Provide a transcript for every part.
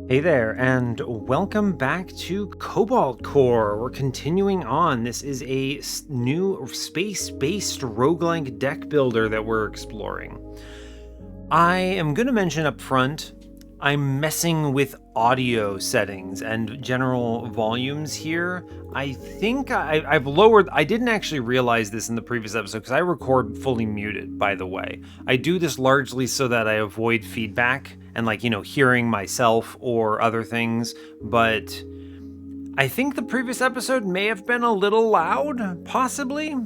Hey there, and welcome back to Cobalt Core. We're continuing on. This is a new space-based roguelike deck builder that we're exploring. I am going to mention up front, I'm messing with audio settings and general volumes here. I think I've lowered, I didn't actually realize this in the previous episode because I record fully muted, by the way. I do this largely so that I avoid feedback and hearing myself or other things, but I think the previous episode may have been a little loud, possibly.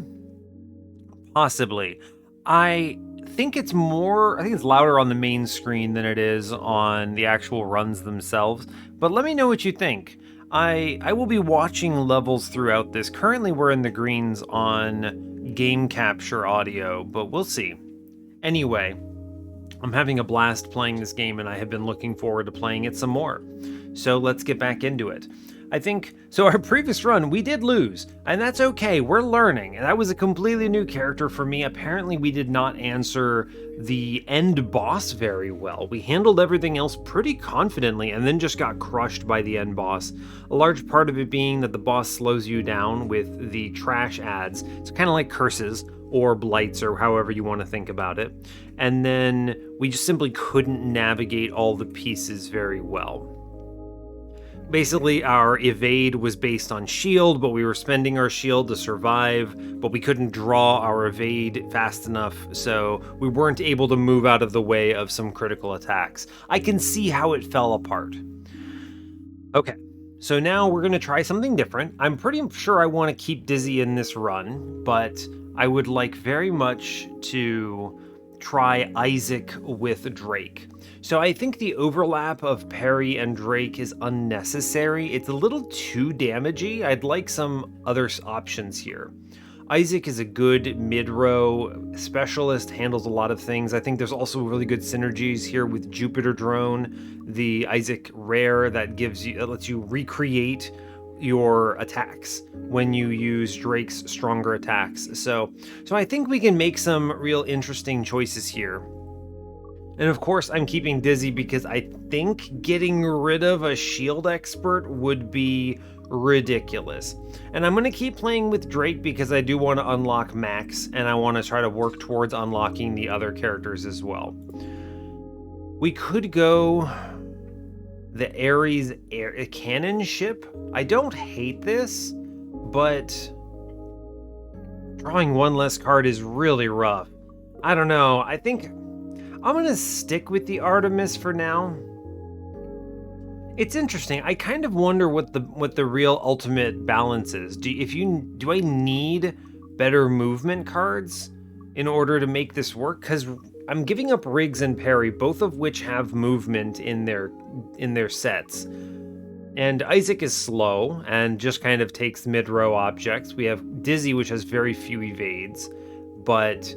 I think it's louder on the main screen than it is on the actual runs themselves, but let me know what you think. I will be watching levels throughout this. Currently we're in the greens on game capture audio, but we'll see. Anyway, I'm having a blast playing this game and I have been looking forward to playing it some more. So let's get back into it. So our previous run, we did lose, and that's okay, we're learning. And that was a completely new character for me. Apparently we did not answer the end boss very well. We handled everything else pretty confidently and then just got crushed by the end boss. A large part of it being that the boss slows you down with the trash ads. It's kind of like curses or blights or however you want to think about it. And then we just simply couldn't navigate all the pieces very well. Basically, our evade was based on shield, but we were spending our shield to survive, but we couldn't draw our evade fast enough, so we weren't able to move out of the way of some critical attacks. I can see how it fell apart. Okay, so now we're going to try something different. I'm pretty sure I want to keep Dizzy in this run, but I would like very much to try Isaac with Drake. So I think the overlap of Perry and Drake is unnecessary. It's a little too damagey. I'd like some other options here. Isaac is a good mid-row specialist, handles a lot of things. I think there's also really good synergies here with Jupiter Drone, the Isaac rare that lets you recreate your attacks when you use Drake's stronger attacks. So I think we can make some real interesting choices here. And of course, I'm keeping Dizzy because I think getting rid of a shield expert would be ridiculous. And I'm going to keep playing with Drake because I do want to unlock Max, and I want to try to work towards unlocking the other characters as well. We could go the Ares cannon ship. I don't hate this, but drawing one less card is really rough. I don't know. I think I'm gonna stick with the Artemis for now. It's interesting. I kind of wonder what the real ultimate balance is. Do I need better movement cards in order to make this work? Because I'm giving up Riggs and Perry, both of which have movement in their sets. And Isaac is slow and just kind of takes mid-row objects. We have Dizzy, which has very few evades, but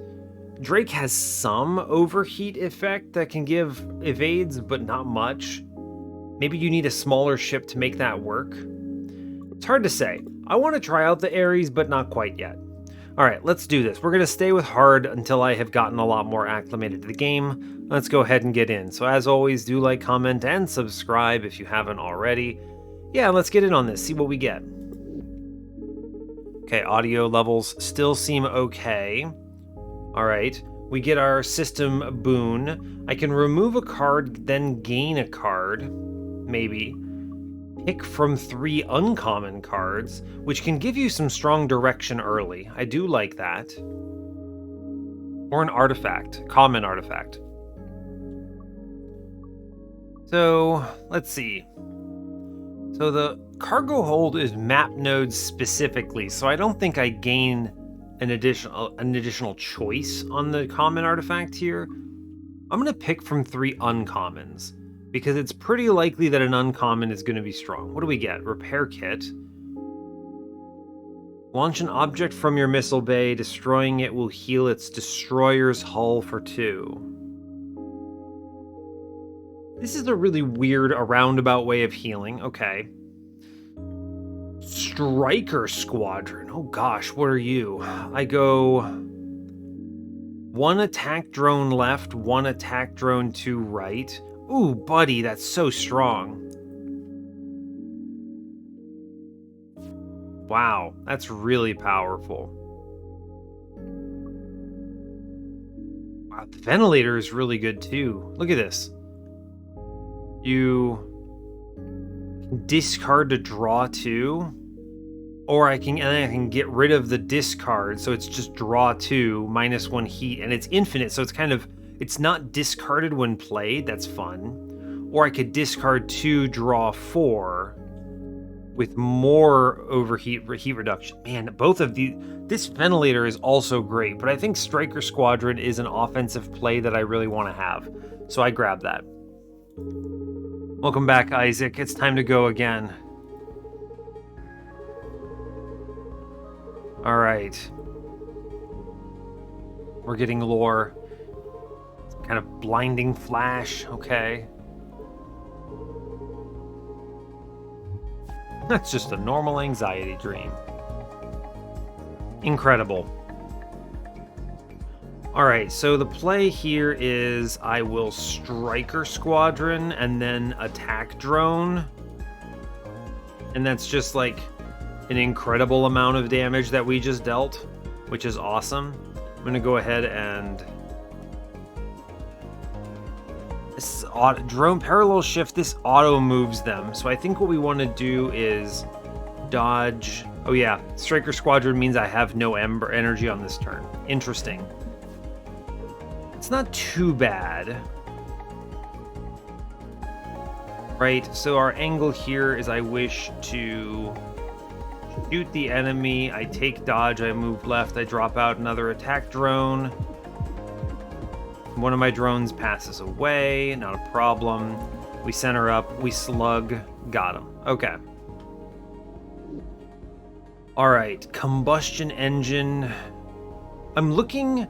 Drake has some overheat effect that can give evades, but not much. Maybe you need a smaller ship to make that work. It's hard to say. I want to try out the Ares, but not quite yet. All right, let's do this. We're going to stay with hard until I have gotten a lot more acclimated to the game. Let's go ahead and get in. So as always, do like, comment, and subscribe if you haven't already. Yeah, let's get in on this, see what we get. Okay, audio levels still seem okay. All right, we get our system boon. I can remove a card, then gain a card, maybe. Pick from 3 uncommon cards, which can give you some strong direction early. I do like that. Or an artifact, common artifact. So, let's see. So the cargo hold is map nodes specifically, so I don't think I gain an additional choice on the common artifact here. I'm going to pick from 3 uncommons, because it's pretty likely that an uncommon is going to be strong. What do we get? Repair kit. Launch an object from your missile bay. Destroying it will heal its destroyer's hull for 2. This is a really weird, a roundabout way of healing. Okay. Striker Squadron. Oh gosh, what are you? I go 1 attack drone left, 1 attack drone to right. Ooh, buddy, that's so strong. Wow, that's really powerful. Wow, the ventilator is really good too. Look at this. You discard to draw 2, or I can get rid of the discard, so it's just draw 2, -1 heat, and it's infinite, so it's not discarded when played. That's fun. Or I could discard 2, draw 4, with more heat reduction. Man, both of this ventilator is also great, but I think Striker Squadron is an offensive play that I really want to have, so I grabbed that. Welcome back, Isaac. It's time to go again. All right. We're getting lore. It's kind of blinding flash. Okay. That's just a normal anxiety dream. Incredible. All right, so the play here is I will Striker Squadron and then attack drone. And that's just like an incredible amount of damage that we just dealt, which is awesome. I'm gonna go ahead and this drone parallel shift, this auto moves them. So I think what we want to do is dodge. Oh yeah, Striker Squadron means I have no Ember energy on this turn. Interesting. It's not too bad. Right, so our angle here is I wish to shoot the enemy. I take dodge, I move left, I drop out another attack drone. One of my drones passes away, not a problem. We center up, we slug, got him. Okay. All right, combustion engine. I'm looking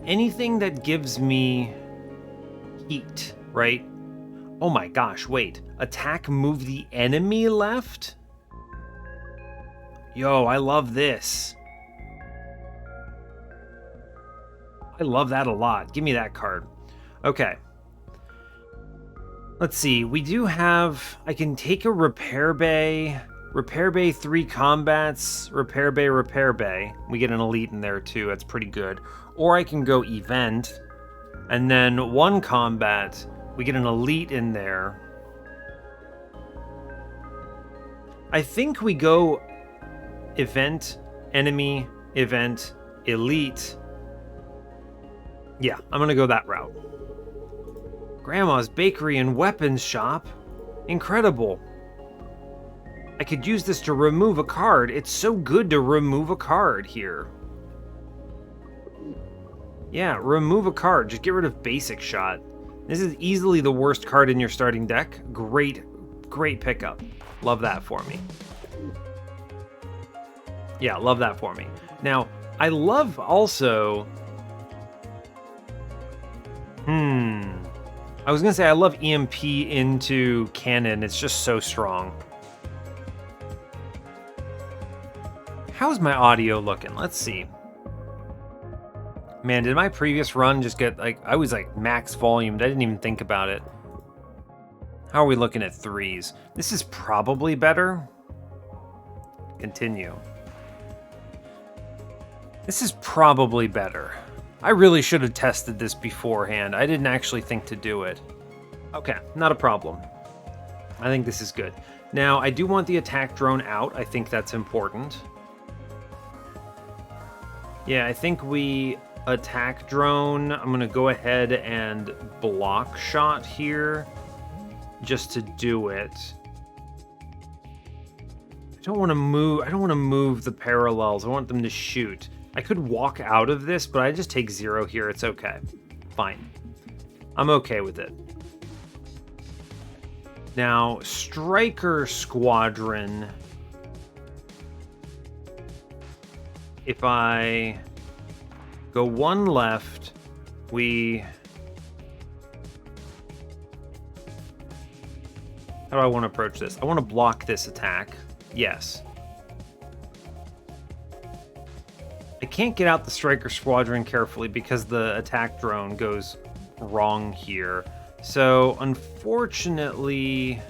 anything that gives me heat, right? Oh my gosh, wait. Attack, move the enemy left? Yo, I love this. I love that a lot. Give me that card. Okay. Let's see. We do have... I can take a Repair Bay. Repair Bay, 3 combats. Repair Bay, Repair Bay. We get an elite in there too. That's pretty good. Or I can go event. And then 1 combat. We get an elite in there. I think we go event, enemy, event, elite. Yeah, I'm gonna go that route. Grandma's Bakery and Weapons Shop. Incredible. I could use this to remove a card. It's so good to remove a card here. Yeah, remove a card. Just get rid of Basic Shot. This is easily the worst card in your starting deck. Great pickup. Love that for me. Yeah, love that for me. Now, I love also... I was gonna say I love EMP into cannon. It's just so strong. How's my audio looking? Let's see. Man, did my previous run just get like, I was like max volumed. I didn't even think about it. How are we looking at 3s? This is probably better. Continue. This is probably better. I really should have tested this beforehand. I didn't actually think to do it. Okay, not a problem. I think this is good. Now, I do want the attack drone out. I think that's important. Yeah, I think we attack drone. I'm going to go ahead and block shot here just to do it. I don't want to move the parallels. I want them to shoot. I could walk out of this, but I just take 0 here. It's okay. Fine. I'm okay with it. Now, Striker Squadron. If I go 1 left, we... How do I want to approach this? I want to block this attack. Yes. I can't get out the Striker Squadron carefully because the attack drone goes wrong here. So, unfortunately...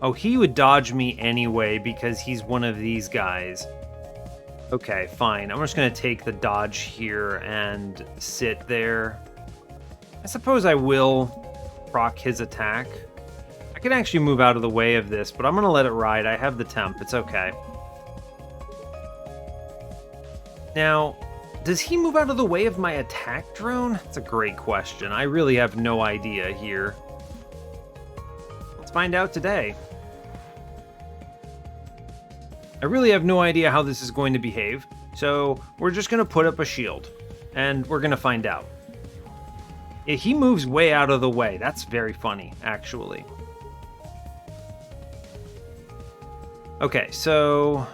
Oh, he would dodge me anyway because he's one of these guys. Okay, fine. I'm just going to take the dodge here and sit there. I suppose I will proc his attack. I can actually move out of the way of this, but I'm going to let it ride. I have the temp. It's okay. Now, does he move out of the way of my attack drone? That's a great question. I really have no idea here. Let's find out today. I really have no idea how this is going to behave, so we're just going to put up a shield, and we're going to find out. He moves way out of the way. That's very funny, actually. Okay, so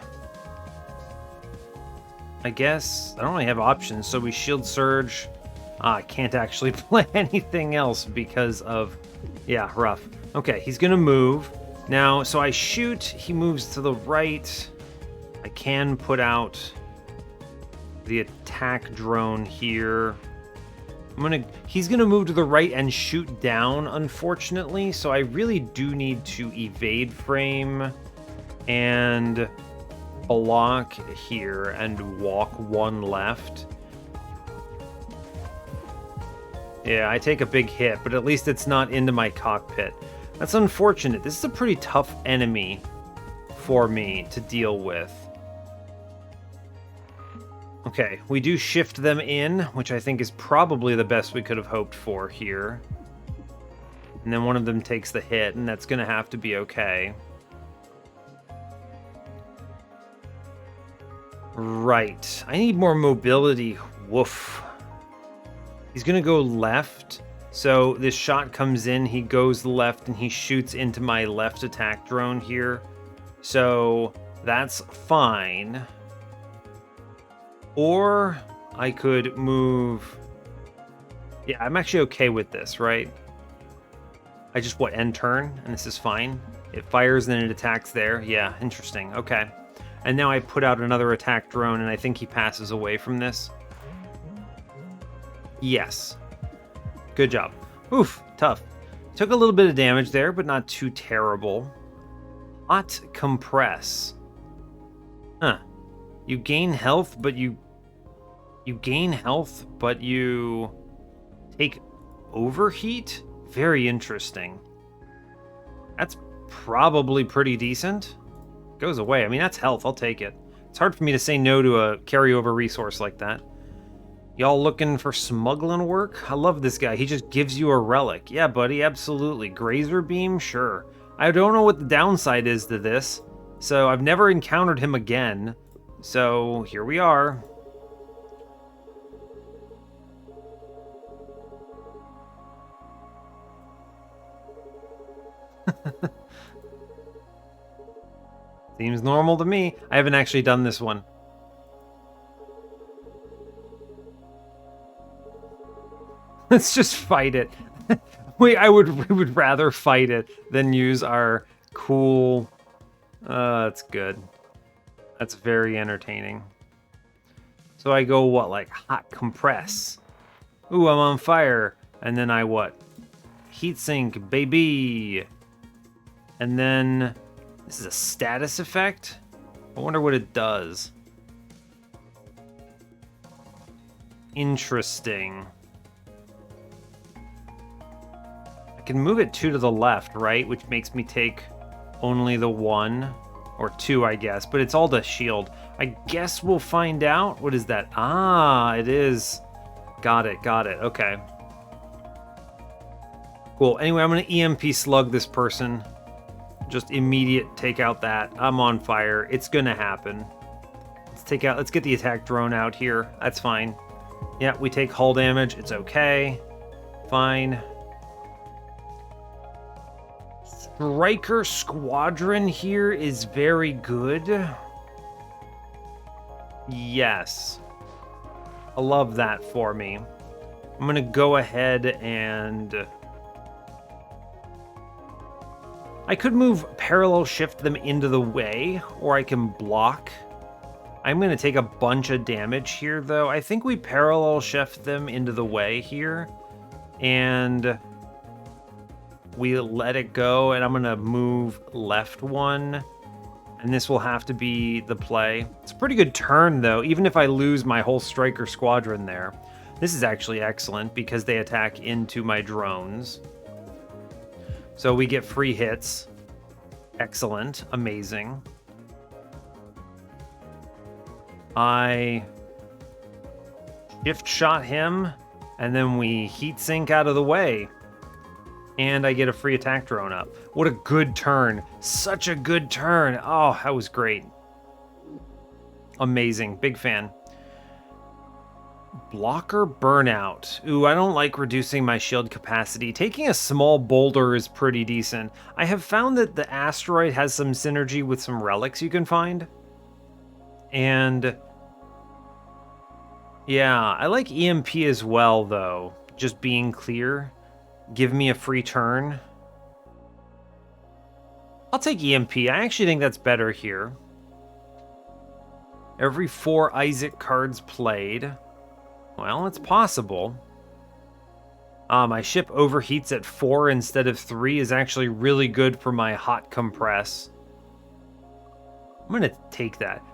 I guess I don't really have options, so we shield surge. I can't actually play anything else because of, yeah, rough. Okay, he's going to move. Now, so I shoot, he moves to the right. I can put out the attack drone here. He's gonna move to the right and shoot down, unfortunately, so I really do need to evade frame and block here and walk one left. Yeah, I take a big hit, but at least it's not into my cockpit. That's unfortunate. This is a pretty tough enemy for me to deal with. Okay, we do shift them in, which I think is probably the best we could have hoped for here. And then one of them takes the hit, and that's going to have to be okay. Right. I need more mobility. Woof. He's going to go left. So this shot comes in, he goes left, and he shoots into my left attack drone here. So that's fine. Or I could move... Yeah, I'm actually okay with this, right? I just, end turn, and this is fine. It fires, and then it attacks there. Yeah, interesting. Okay. And now I put out another attack drone, and I think he passes away from this. Yes. Good job. Oof, tough. Took a little bit of damage there, but not too terrible. Hot compress. Huh. You gain health, but you take overheat? Very interesting. That's probably pretty decent. Goes away. I mean, that's health. I'll take it. It's hard for me to say no to a carryover resource like that. Y'all looking for smuggling work? I love this guy. He just gives you a relic. Yeah, buddy, absolutely. Grazer beam? Sure. I don't know what the downside is to this, so I've never encountered him again. So here we are. Seems normal to me. I haven't actually done this one. Let's just fight it. We would rather fight it than use our cool... that's good. That's very entertaining. So I go, what, like hot compress? Ooh, I'm on fire. And then I what? Heatsink, baby. And then this is a status effect? I wonder what it does. Interesting. I can move it 2 to the left, right? Which makes me take only the 1. Or 2, I guess. But it's all the shield. I guess we'll find out. What is that? Ah, it is. Got it, got it. Okay. Cool. Anyway, I'm going to EMP slug this person. Just immediate take out that. I'm on fire. It's going to happen. Let's get the attack drone out here. That's fine. Yeah, we take hull damage. It's okay. Fine. Striker Squadron here is very good. Yes. I love that for me. I'm going to go ahead and... I could move parallel shift them into the way, or I can block. I'm going to take a bunch of damage here, though. I think we parallel shift them into the way here. And we let it go, and I'm going to move left one. And this will have to be the play. It's a pretty good turn, though, even if I lose my whole striker squadron there. This is actually excellent because they attack into my drones. So we get free hits. Excellent. Amazing. I shift shot him, and then we heat sink out of the way. And I get a free attack drone up. What a good turn. Such a good turn. Oh, that was great. Amazing. Big fan. Blocker burnout. Ooh, I don't like reducing my shield capacity. Taking a small boulder is pretty decent. I have found that the asteroid has some synergy with some relics you can find. And yeah, I like EMP as well, though. Just being clear. Give me a free turn. I'll take EMP. I actually think that's better here. Every 4 Isaac cards played. Well, it's possible. My ship overheats at 4 instead of 3 is actually really good for my hot compress. I'm going to take that.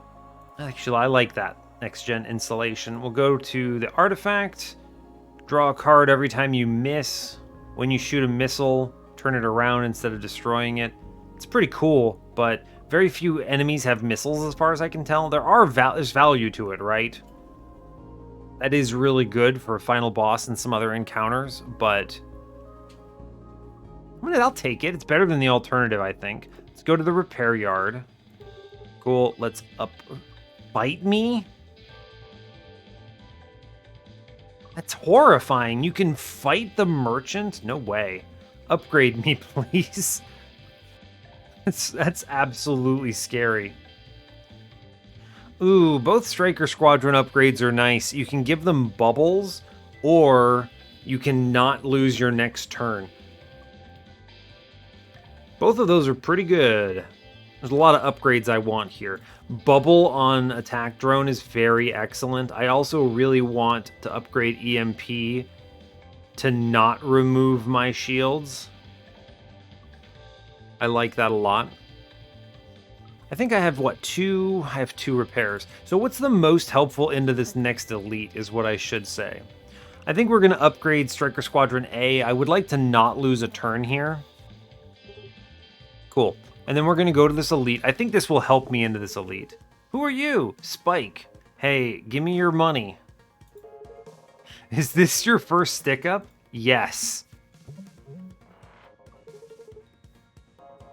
Actually, I like that next-gen installation. We'll go to the artifact. Draw a card every time you miss. When you shoot a missile, turn it around instead of destroying it. It's pretty cool, but very few enemies have missiles as far as I can tell. There's value to it, right? That is really good for a final boss and some other encounters, but I'll take it. It's better than the alternative, I think. Let's go to the repair yard. Cool, let's up... Bite me? That's horrifying. You can fight the merchant? No way. Upgrade me, please. That's absolutely scary. Ooh, both Striker Squadron upgrades are nice. You can give them bubbles, or you can not lose your next turn. Both of those are pretty good. There's a lot of upgrades I want here. Bubble on attack drone is very excellent. I also really want to upgrade EMP to not remove my shields. I like that a lot. I think I have, what, 2? I have 2 repairs. So what's the most helpful into this next elite is what I should say. I think we're going to upgrade Striker Squadron A. I would like to not lose a turn here. Cool. And then we're going to go to this elite. I think this will help me into this elite. Who are you? Spike. Hey, give me your money. Is this your first stick-up? Yes.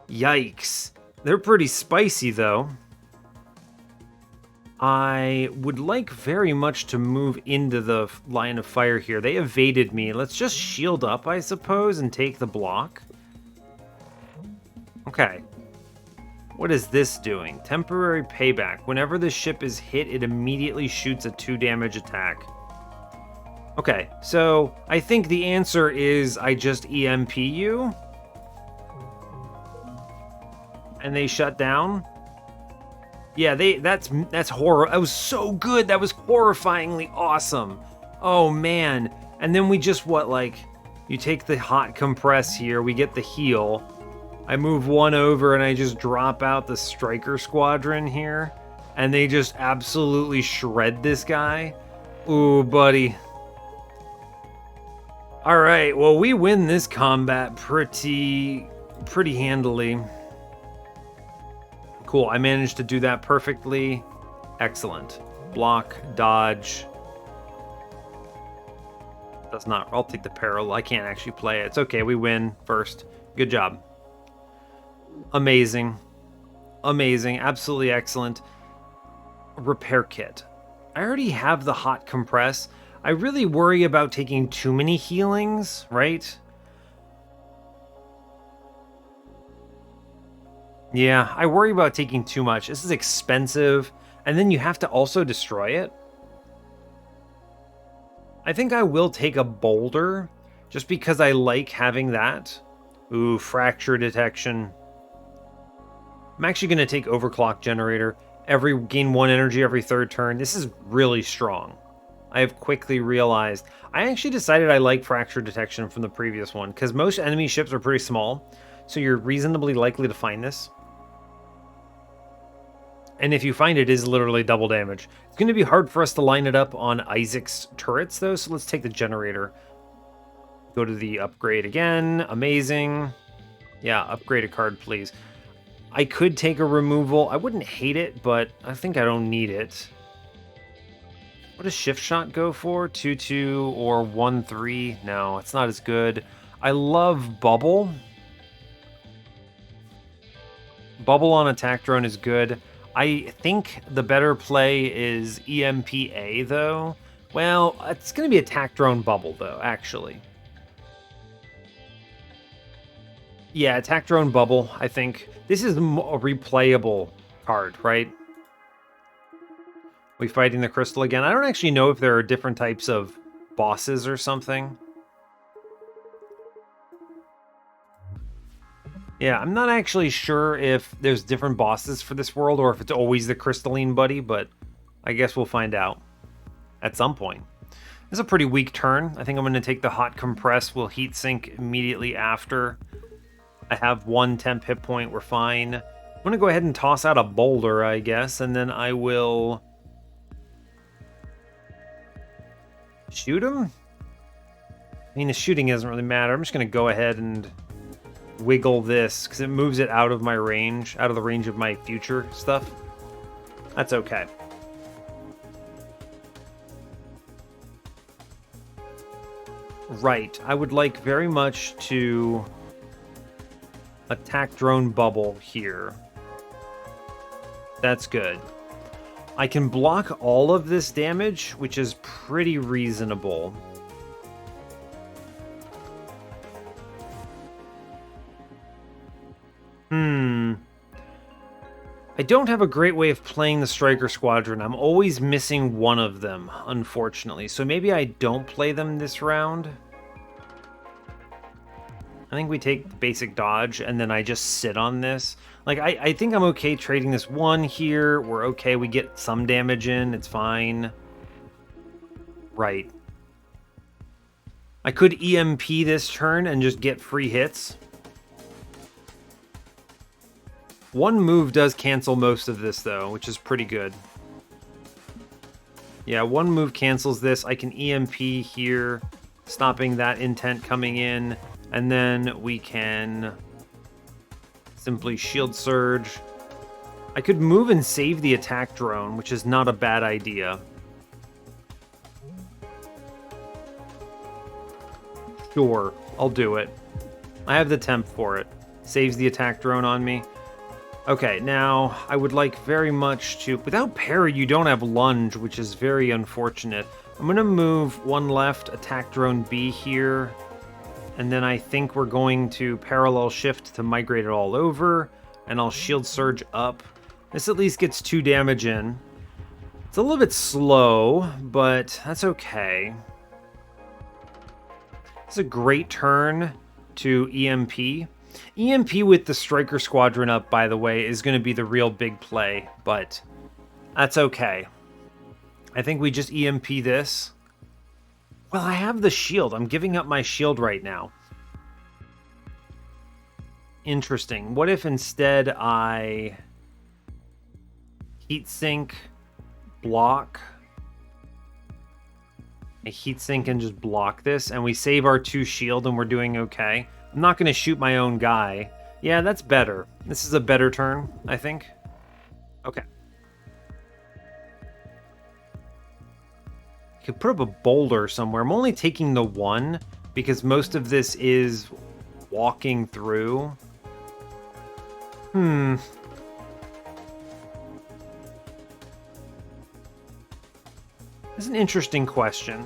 Yikes. They're pretty spicy, though. I would like very much to move into the line of fire here. They evaded me. Let's just shield up, I suppose, and take the block. Okay. What is this doing? Temporary payback. Whenever the ship is hit, it immediately shoots a 2 damage attack. Okay, so I think the answer is I just EMP you. And they shut down. Yeah, that's horror. That was so good. That was horrifyingly awesome. Oh man. And then we just you take the hot compress here, we get the heal. I move one over and I just drop out the Striker Squadron here. And they just absolutely shred this guy. Ooh, buddy. Alright, well, we win this combat pretty handily. Cool, I managed to do that perfectly. Excellent. Block, dodge. That's not... I'll take the peril. I can't actually play it. It's okay, we win first. Good job. Amazing. Amazing. Absolutely excellent. Repair kit. I already have the hot compress. I really worry about taking too many healings, right? Yeah, I worry about taking too much. This is expensive, and then you have to also destroy it. I think I will take a boulder, just because I like having that. Ooh, fracture detection. I'm actually going to take overclock generator. Gain 1 energy every 3rd turn. This is really strong. I have quickly realized. I actually decided I like fracture detection from the previous one, because most enemy ships are pretty small, so you're reasonably likely to find this. And if you find it, it is literally double damage. It's going to be hard for us to line it up on Isaac's turrets, though, so let's take the generator. Go to the upgrade again. Amazing. Yeah, upgrade a card, please. I could take a removal. I wouldn't hate it, but I think I don't need it. What does shift shot go for? 2-2 or 1-3? No, it's not as good. I love bubble. Bubble on attack drone is good. I think the better play is EMPA, though. Well, it's going to be attack drone bubble, though, actually. Yeah, attack drone bubble, I think. This is a replayable card, right? We fighting the crystal again. I don't actually know if there are different types of bosses or something. Yeah, I'm not actually sure if there's different bosses for this world or if it's always the crystalline buddy, but I guess we'll find out at some point. This is a pretty weak turn. I think I'm going to take the hot compress. We'll heat sink immediately after. I have 1 temp hit point. We're fine. I'm going to go ahead and toss out a boulder, I guess, and then I will shoot him. I mean, the shooting doesn't really matter. I'm just going to go ahead and wiggle this because it moves it out of my range, out of the range of my future stuff. That's okay. Right. I would like very much to attack drone bubble here. That's good. I can block all of this damage, which is pretty reasonable. I don't have a great way of playing the Striker Squadron. I'm always missing one of them, unfortunately. So maybe I don't play them this round. I think we take the basic dodge, and then I just sit on this. Like, I think I'm okay trading this one here. We're okay. We get some damage in. It's fine. Right. I could EMP this turn and just get free hits. One move does cancel most of this, though, which is pretty good. Yeah, one move cancels this. I can EMP here, stopping that intent coming in. And then we can simply shield surge. I could move and save the attack drone, which is not a bad idea. Sure, I'll do it. I have the temp for it. Saves the attack drone on me. Okay, now I would like very much to... Without parry, you don't have lunge, which is very unfortunate. I'm going to move one left, attack drone B here. And then I think we're going to parallel shift to migrate it all over. And I'll shield surge up. This at least gets 2 damage in. It's a little bit slow, but that's okay. It's a great turn to EMP. EMP with the Striker Squadron up, by the way, is going to be the real big play, but that's okay. I think we just EMP this. Well, I have the shield. I'm giving up my shield right now. Interesting. What if instead I heat sink, block, I heat sink and just block this, and we save our 2 shield and we're doing okay. I'm not going to shoot my own guy. Yeah, that's better. This is a better turn, I think. Okay. I could put up a boulder somewhere. I'm only taking the 1 because most of this is walking through. That's an interesting question.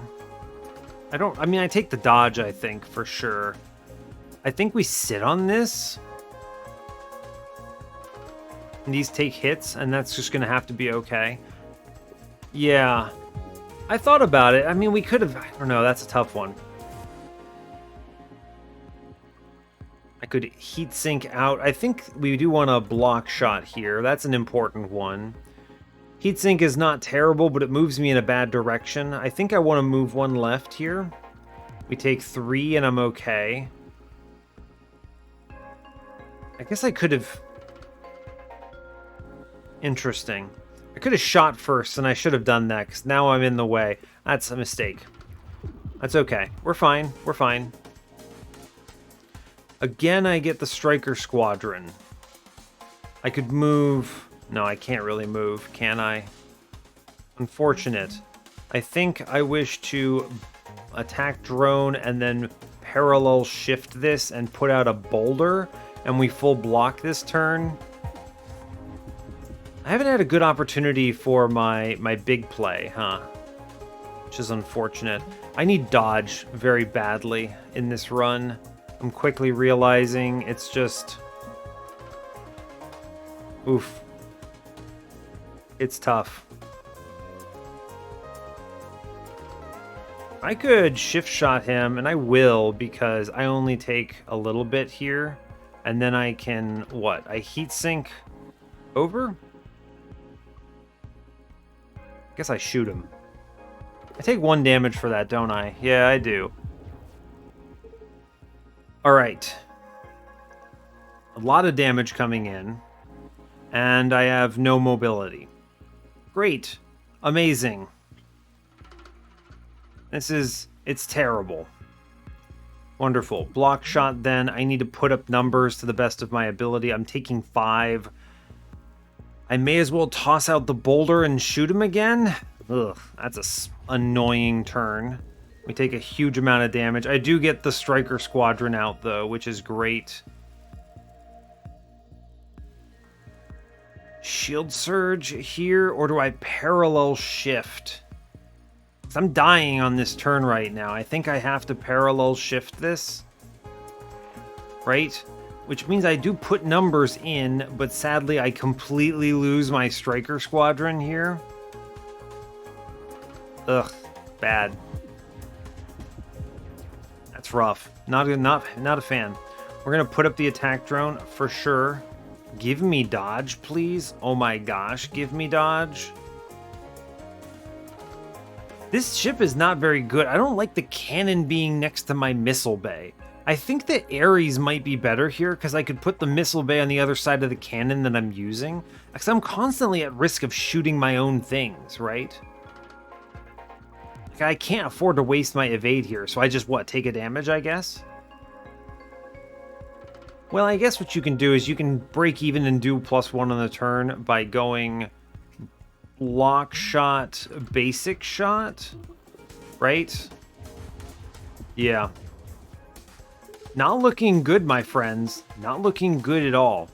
I mean, I take the dodge, I think, for sure. I think we sit on this. And these take hits, and that's just going to have to be okay. Yeah. I thought about it. I mean, we could have... I don't know, that's a tough one. I could heat sink out. I think we do want a block shot here. That's an important one. Heatsink is not terrible, but it moves me in a bad direction. I think I want to move one left here. We take 3 and I'm okay. I guess I could have... Interesting. I could have shot first, and I should have done that, because now I'm in the way. That's a mistake. That's okay. We're fine. We're fine. Again, I get the Striker Squadron. I could move... No, I can't really move, can I? Unfortunate. I think I wish to attack drone and then parallel shift this and put out a boulder, and we full block this turn. I haven't had a good opportunity for my big play, huh? Which is unfortunate. I need dodge very badly in this run. I'm quickly realizing it's just... Oof. It's tough. I could shift shot him, and I will, because I only take a little bit here. And then I can, what? I heat sink over? I guess I shoot him. I take 1 damage for that, don't I? Yeah, I do. Alright. A lot of damage coming in. And I have no mobility. Great. Amazing. It's terrible. Wonderful. Block shot then. I need to put up numbers to the best of my ability. I'm taking 5. I may as well toss out the boulder and shoot him again. Ugh, that's a annoying turn. We take a huge amount of damage. I do get the Striker Squadron out, though, which is great. Shield Surge here, or do I parallel shift? 'Cause I'm dying on this turn right now. I think I have to parallel shift this. Right? Which means I do put numbers in, but sadly I completely lose my Striker Squadron here. Ugh, bad. That's rough. Not a fan. We're gonna put up the attack drone for sure. Give me dodge, please. Oh my gosh, give me dodge. This ship is not very good. I don't like the cannon being next to my missile bay. I think that Ares might be better here, because I could put the missile bay on the other side of the cannon that I'm using. Because I'm constantly at risk of shooting my own things, right? Like, I can't afford to waste my evade here, so I just, what, take a damage, I guess? Well, I guess what you can do is you can break even and do +1 on the turn by going block shot, basic shot, right? Yeah. Not looking good, my friends. Not looking good at all.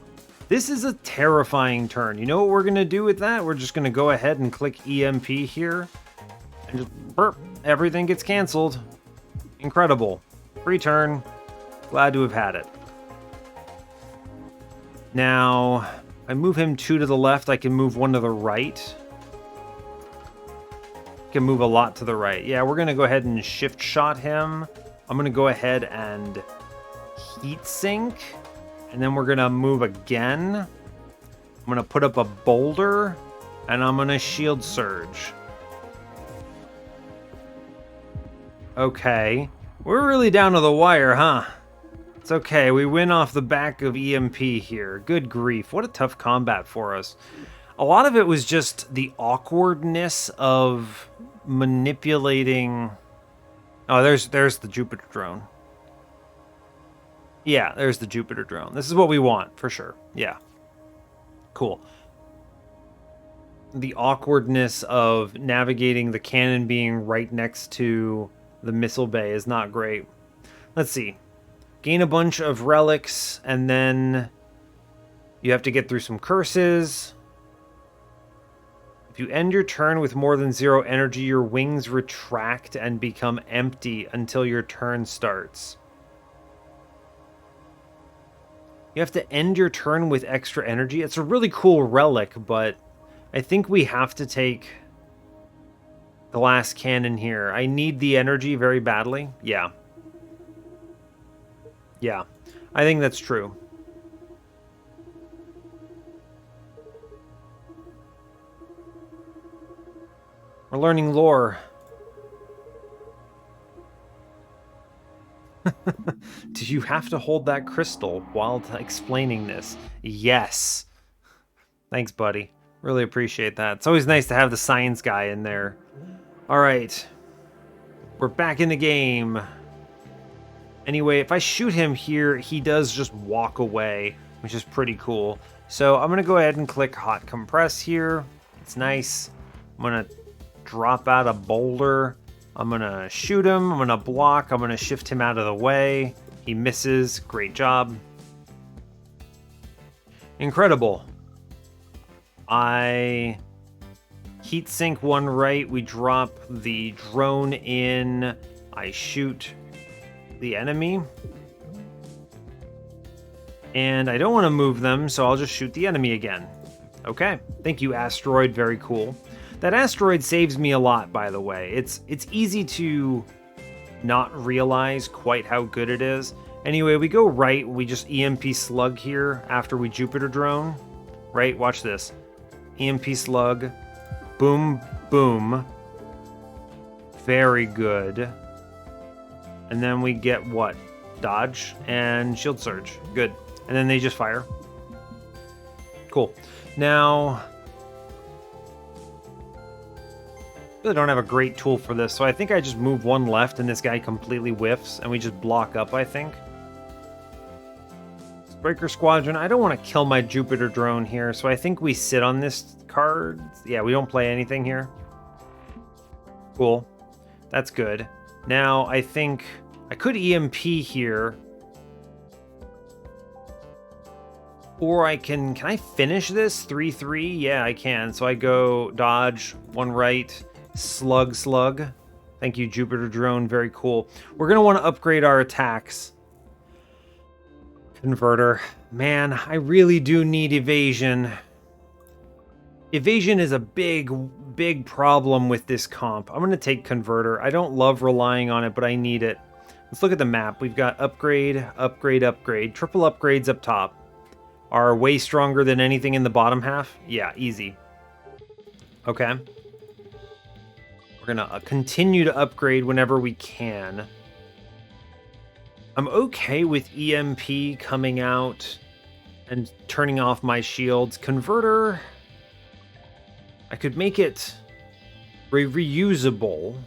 This is a terrifying turn. You know what we're going to do with that? We're just going to go ahead and click EMP here. And just burp. Everything gets canceled. Incredible. Free turn. Glad to have had it. Now, if I move him 2 to the left, I can move 1 to the right. I can move a lot to the right. Yeah, we're going to go ahead and shift shot him. I'm going to go ahead and heat sink, and then we're gonna move again. I'm gonna put up a boulder, and I'm gonna shield surge. Okay, we're really down to the wire, huh? It's okay, we win off the back of EMP here. Good grief, what a tough combat for us. A lot of it was just the awkwardness of manipulating... Oh, there's the Jupiter drone. Yeah, there's the Jupiter drone. This is what we want, for sure. Yeah. Cool. The awkwardness of navigating the cannon being right next to the missile bay is not great. Let's see. Gain a bunch of relics, and then you have to get through some curses. If you end your turn with more than 0 energy, your wings retract and become empty until your turn starts. You have to end your turn with extra energy. It's a really cool relic, but I think we have to take glass cannon here. I need the energy very badly. Yeah. Yeah, I think that's true. We're learning lore. Do you have to hold that crystal while explaining this? Yes. Thanks, buddy. Really appreciate that. It's always nice to have the science guy in there. All right. We're back in the game. Anyway, if I shoot him here, he does just walk away, which is pretty cool. So I'm going to go ahead and click hot compress here. It's nice. I'm going to drop out a boulder. I'm going to shoot him. I'm going to block. I'm going to shift him out of the way. He misses. Great job. Incredible. I heat sink one right. We drop the drone in. I shoot the enemy. And I don't want to move them, so I'll just shoot the enemy again. Okay. Thank you, asteroid. Very cool. That asteroid saves me a lot, by the way. It's easy to not realize quite how good it is. Anyway, we go right. We just EMP slug here after we Jupiter drone. Right? Watch this. EMP slug. Boom, boom. Very good. And then we get what? Dodge and shield surge. Good. And then they just fire. Cool. Now, really don't have a great tool for this, so I think I just move one left and this guy completely whiffs and we just block up, I think. Striker Squadron. I don't want to kill my Jupiter drone here, so I think we sit on this card. Yeah, we don't play anything here. Cool. That's good. Now, I think I could EMP here. Or I can I finish this? 3-3? Yeah, I can. So I go dodge, one right, slug, slug. Thank you, Jupiter drone. Very cool. We're going to want to upgrade our attacks. Converter. Man, I really do need evasion. Evasion is a big problem with this comp. I'm going to take Converter. I don't love relying on it, but I need it. Let's look at the map. We've got upgrade, upgrade, upgrade. Triple upgrades up top are way stronger than anything in the bottom half. Yeah, easy. Okay. We're going to continue to upgrade whenever we can. I'm okay with EMP coming out and turning off my shields. Converter, I could make it reusable,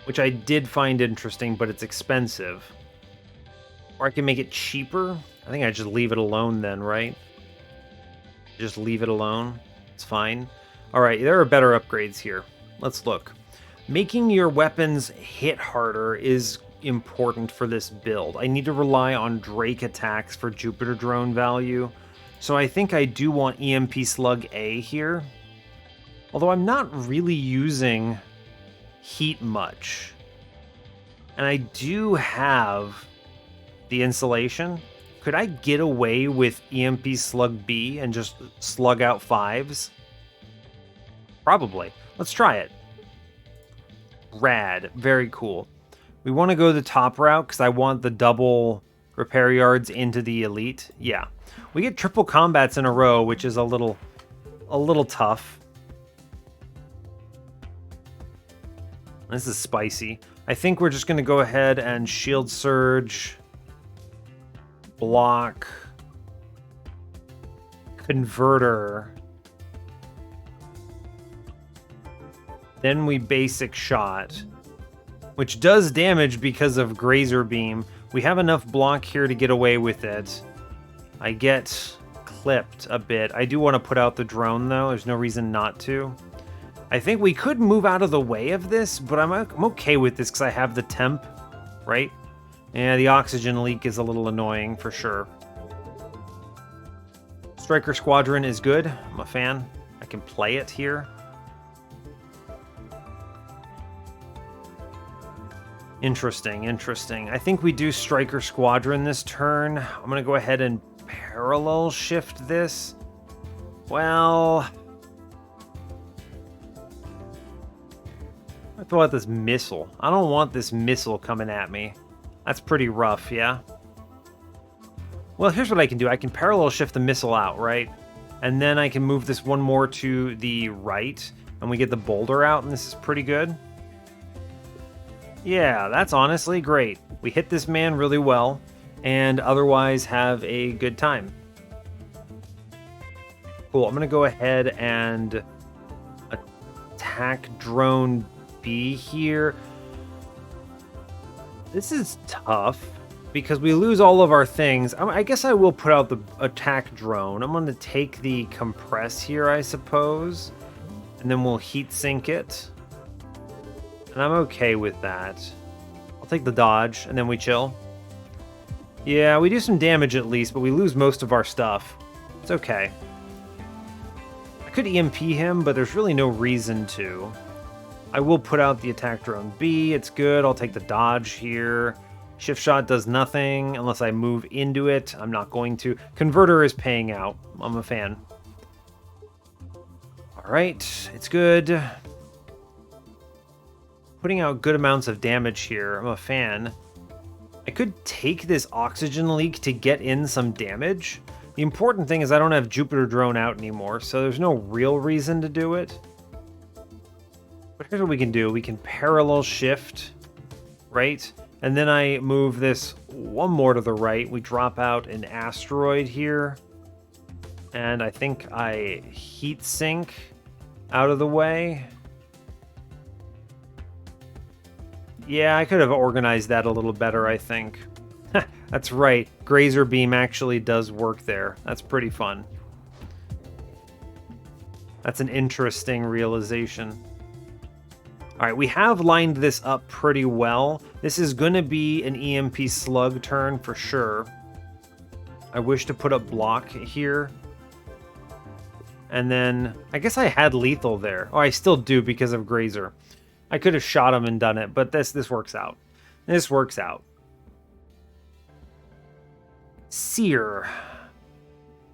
which I did find interesting, but it's expensive. Or I can make it cheaper. I think I just leave it alone then, right? Just leave it alone. It's fine. All right, there are better upgrades here. Let's look. Making your weapons hit harder is important for this build. I need to rely on Drake attacks for Jupiter drone value. So I think I do want EMP Slug A here. Although I'm not really using heat much. And I do have the insulation. Could I get away with EMP Slug B and just slug out 5s? Probably. Let's try it. Rad. Very cool. We want to go the top route because I want the double repair yards into the elite. Yeah. We get triple combats in a row, which is a little tough. This is spicy. I think we're just going to go ahead and shield surge, block, converter. Then we basic shot, which does damage because of Grazer Beam. We have enough block here to get away with it. I get clipped a bit. I do want to put out the drone, though. There's no reason not to. I think we could move out of the way of this, but I'm okay with this because I have the temp, right? Yeah, the oxygen leak is a little annoying for sure. Striker Squadron is good. I'm a fan. I can play it here. Interesting, interesting. I think we do Striker Squadron this turn. I'm going to go ahead and parallel shift this. Well, I throw out this missile. I don't want this missile coming at me. That's pretty rough, yeah? Well, here's what I can do. I can parallel shift the missile out, right? And then I can move this one more to the right. and we get the boulder out, and this is pretty good. Yeah, that's honestly great. We hit this man really well, and otherwise have a good time. Cool, I'm going to go ahead and attack drone B here. This is tough because we lose all of our things. I guess I will put out the attack drone. I'm going to take the compress here, I suppose, and then we'll heat sink it. And I'm okay with that. I'll take the dodge, and then we chill. Yeah, we do some damage at least, but we lose most of our stuff. It's okay. I could EMP him, but there's really no reason to. I will put out the attack drone B. It's good. I'll take the dodge here. Shift shot does nothing unless I move into it. I'm not going to. Converter is paying out. I'm a fan. All right, it's good. Putting out good amounts of damage here. I'm a fan. I could take this oxygen leak to get in some damage. The important thing is I don't have Jupiter drone out anymore, so there's no real reason to do it. But here's what we can do. We can parallel shift, right? And then I move this one more to the right. We drop out an asteroid here. And I think I heat sink out of the way. Yeah, I could have organized that a little better, I think. That's right. Grazer beam actually does work there. That's pretty fun. That's an interesting realization. All right, we have lined this up pretty well. This is going to be an EMP slug turn for sure. I wish to put up block here. And then, I guess I had lethal there. Oh, I still do because of Grazer. I could have shot him and done it, but this works out. This works out. Seer.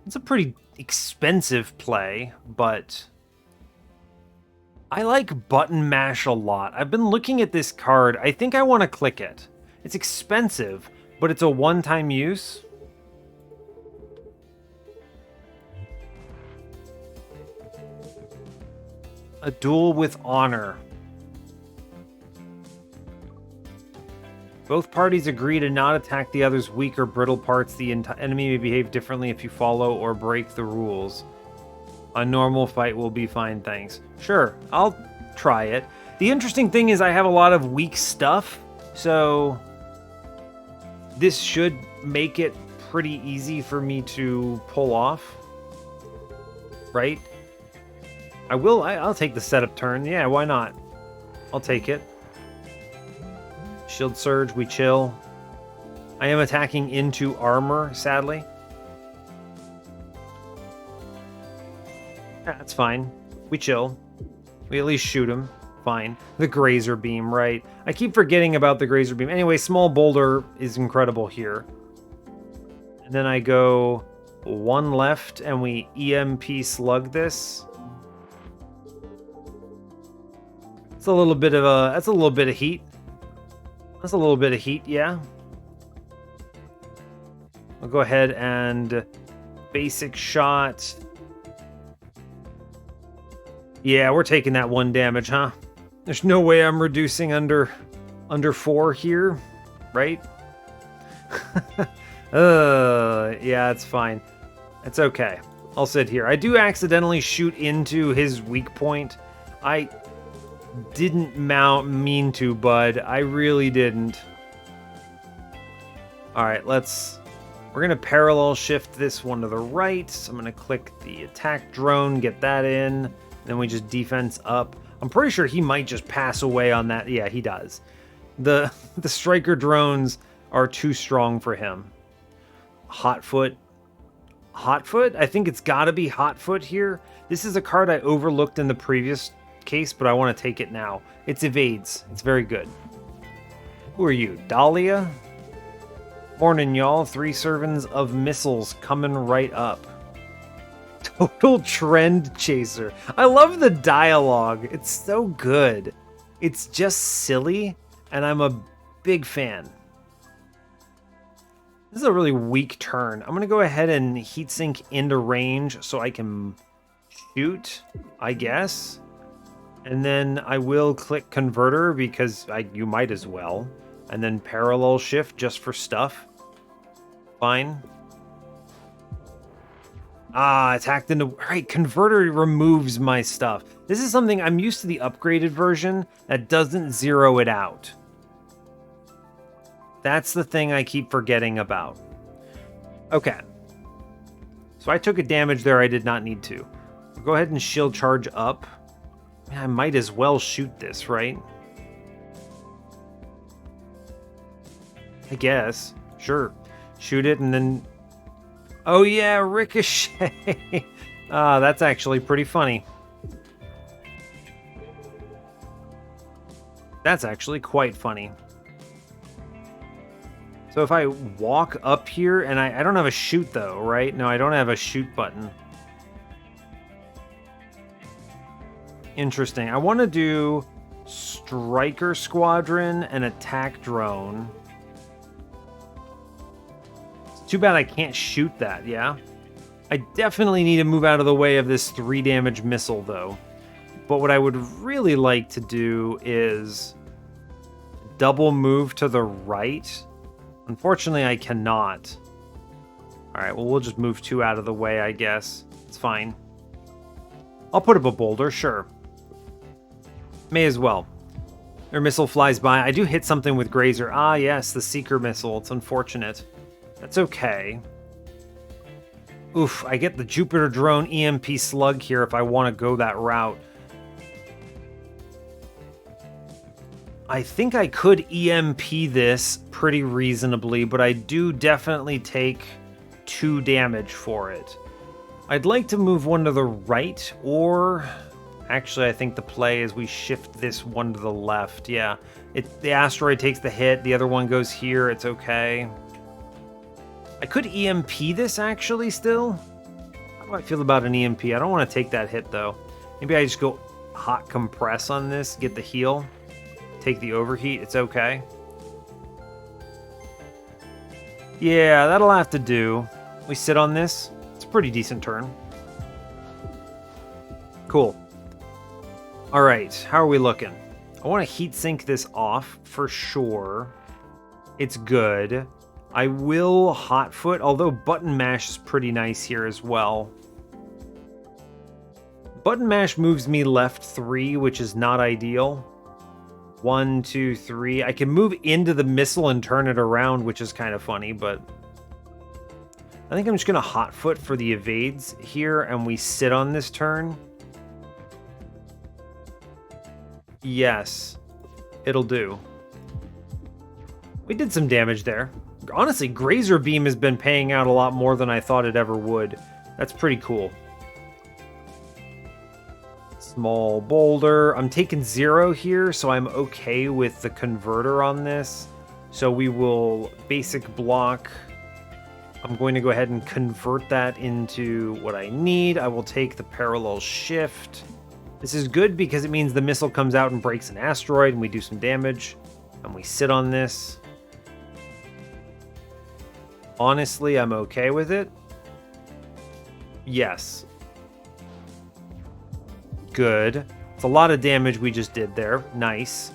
It's a pretty expensive play, but I like button mash a lot. I've been looking at this card. I think I want to click it. It's expensive, but it's a one-time use. A duel with honor. Both parties agree to not attack the other's weak or brittle parts. The enemy may behave differently if you follow or break the rules. A normal fight will be fine, thanks. Sure, I'll try it. The interesting thing is I have a lot of weak stuff, so this should make it pretty easy for me to pull off. Right? I'll take the setup turn. Yeah, why not? I'll take it. Shield surge, we chill. I am attacking into armor, sadly. Yeah, that's fine. We chill. We at least shoot him. Fine. The Grazer beam, right? I keep forgetting about the Grazer beam. Anyway, small boulder is incredible here. And then I go one left and we EMP slug this. That's a little bit of heat. That's a little bit of heat, yeah. I'll go ahead and basic shot. Yeah, we're taking that 1 damage, huh? There's no way I'm reducing under 4 here, right? Yeah, it's fine. It's okay. I'll sit here. I do accidentally shoot into his weak point. I didn't mean to, bud. I really didn't. All right, we're going to parallel shift this one to the right. So I'm going to click the attack drone, get that in. Then we just defense up. I'm pretty sure he might just pass away on that. Yeah, he does. The striker drones are too strong for him. Hotfoot. Hotfoot? I think it's got to be Hotfoot here. This is a card I overlooked in the previous case, but I want to take it now. It's evades. It's very good. Who are you? Dahlia? Morning, y'all. 3 servants of missiles coming right up. Total trend chaser. I love the dialogue. It's so good. It's just silly, and I'm a big fan. This is a really weak turn. I'm going to go ahead and heatsink into range so I can shoot, I guess. And then I will click converter because you might as well. And then parallel shift just for stuff. Fine. Ah, it's hacked into... Right, converter removes my stuff. This is something I'm used to the upgraded version that doesn't zero it out. That's the thing I keep forgetting about. Okay. So I took a damage there I did not need to. Go ahead and shield charge up. I might as well shoot this, right? I guess. Sure. Shoot it and then... Oh yeah, ricochet! That's actually pretty funny. That's actually quite funny. So if I walk up here, and I don't have a shoot though, right? No, I don't have a shoot button. Interesting. I want to do Striker Squadron and Attack Drone. Too bad I can't shoot that, yeah? I definitely need to move out of the way of this 3 damage missile, though. But what I would really like to do is double move to the right. Unfortunately, I cannot. Alright, well, we'll just move 2 out of the way, I guess. It's fine. I'll put up a boulder, sure. May as well. Their missile flies by. I do hit something with Grazer. Ah, yes, the Seeker missile. It's unfortunate. That's okay. Oof, I get the Jupiter drone EMP slug here if I want to go that route. I think I could EMP this pretty reasonably, but I do definitely take 2 damage for it. I'd like to move 1 to the right, or... Actually, I think the play is we shift this 1 to the left. Yeah, the asteroid takes the hit, the other one goes here, it's okay. I could EMP this, actually, still. How do I feel about an EMP? I don't want to take that hit, though. Maybe I just go hot compress on this, get the heal, take the overheat, it's okay. Yeah, that'll have to do. We sit on this. It's a pretty decent turn. Cool. All right, how are we looking? I want to heat sink this off for sure. It's good. I will hotfoot, although button mash is pretty nice here as well. Button mash moves me left 3, which is not ideal. 1, 2, 3. I can move into the missile and turn it around, which is kind of funny, but... I think I'm just going to hotfoot for the evades here, and we sit on this turn. Yes, it'll do. We did some damage there. Honestly, Grazer Beam has been paying out a lot more than I thought it ever would. That's pretty cool. Small boulder. I'm taking 0 here, so I'm okay with the converter on this. So we will basic block. I'm going to go ahead and convert that into what I need. I will take the parallel shift. This is good because it means the missile comes out and breaks an asteroid and we do some damage. And we sit on this. Honestly, I'm okay with it. Yes. Good. It's a lot of damage we just did there. Nice.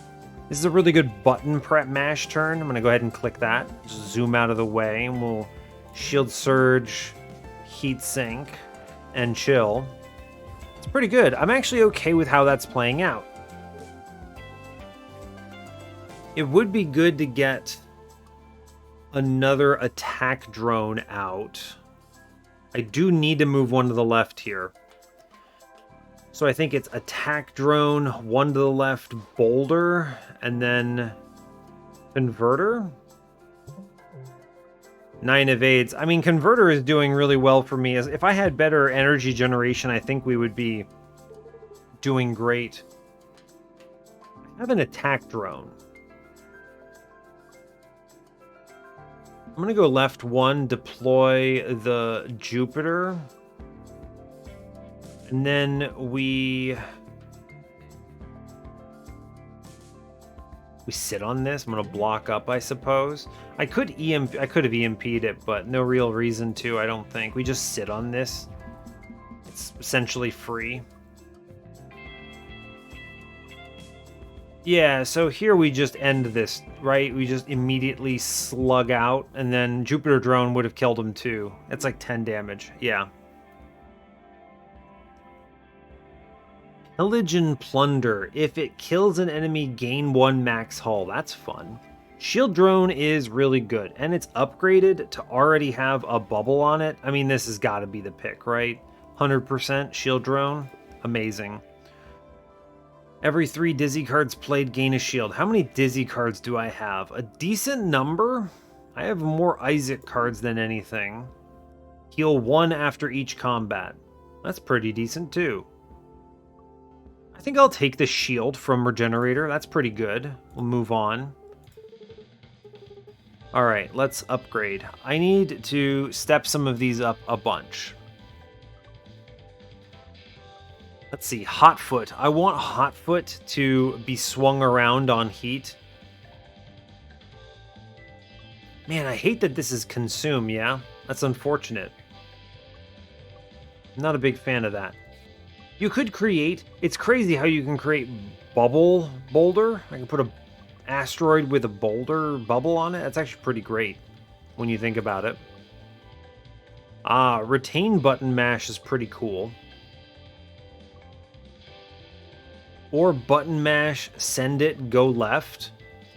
This is a really good button prep mash turn. I'm going to go ahead and click that. Just zoom out of the way and we'll shield surge, heat sink, and chill. It's pretty good. I'm actually okay with how that's playing out. It would be good to get another attack drone out. I do need to move 1 to the left here. So I think it's attack drone, 1 to the left, boulder, and then converter. 9 evades. I mean, converter is doing really well for me. If I had better energy generation, I think we would be doing great. I have an attack drone. I'm going to go left 1, deploy the Jupiter. And then we sit on this. I'm going to block up, I suppose. I could have EMP'd it, but no real reason to, I don't think. We just sit on this. It's essentially free. Yeah, so here we just end this, right? We just immediately slug out, and then Jupiter Drone would have killed him too. It's like 10 damage. Yeah. Pillage and Plunder. If it kills an enemy, gain 1 max hull. That's fun. Shield Drone is really good, and it's upgraded to already have a bubble on it. I mean, this has got to be the pick, right? 100% Shield Drone. Amazing. Every 3 Dizzy cards played, gain a shield. How many Dizzy cards do I have? A decent number? I have more Isaac cards than anything. Heal 1 after each combat. That's pretty decent too. I think I'll take the shield from Regenerator. That's pretty good. We'll move on. Alright, let's upgrade. I need to step some of these up a bunch. Let's see, Hotfoot. I want Hotfoot to be swung around on heat. Man, I hate that this is Consume, yeah? That's unfortunate. I'm not a big fan of that. You could create... It's crazy how you can create Bubble Boulder. I can put a asteroid with a boulder bubble on it. That's actually pretty great when you think about it. Retain Button Mash is pretty cool. Or Button Mash, send it, go left.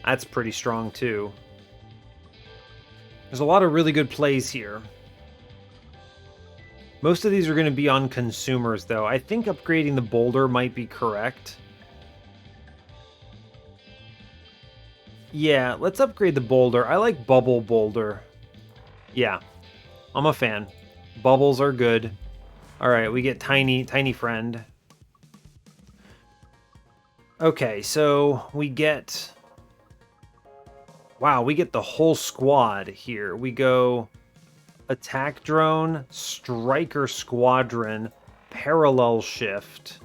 That's pretty strong too. There's a lot of really good plays here. Most of these are going to be on consumers though. I think upgrading the boulder might be correct. Yeah, let's upgrade the boulder. I like Bubble Boulder. Yeah, I'm a fan. Bubbles are good. Alright, we get Tiny Friend. Okay, so we get... Wow, we get the whole squad here. We go Attack Drone, Striker Squadron, Parallel Shift.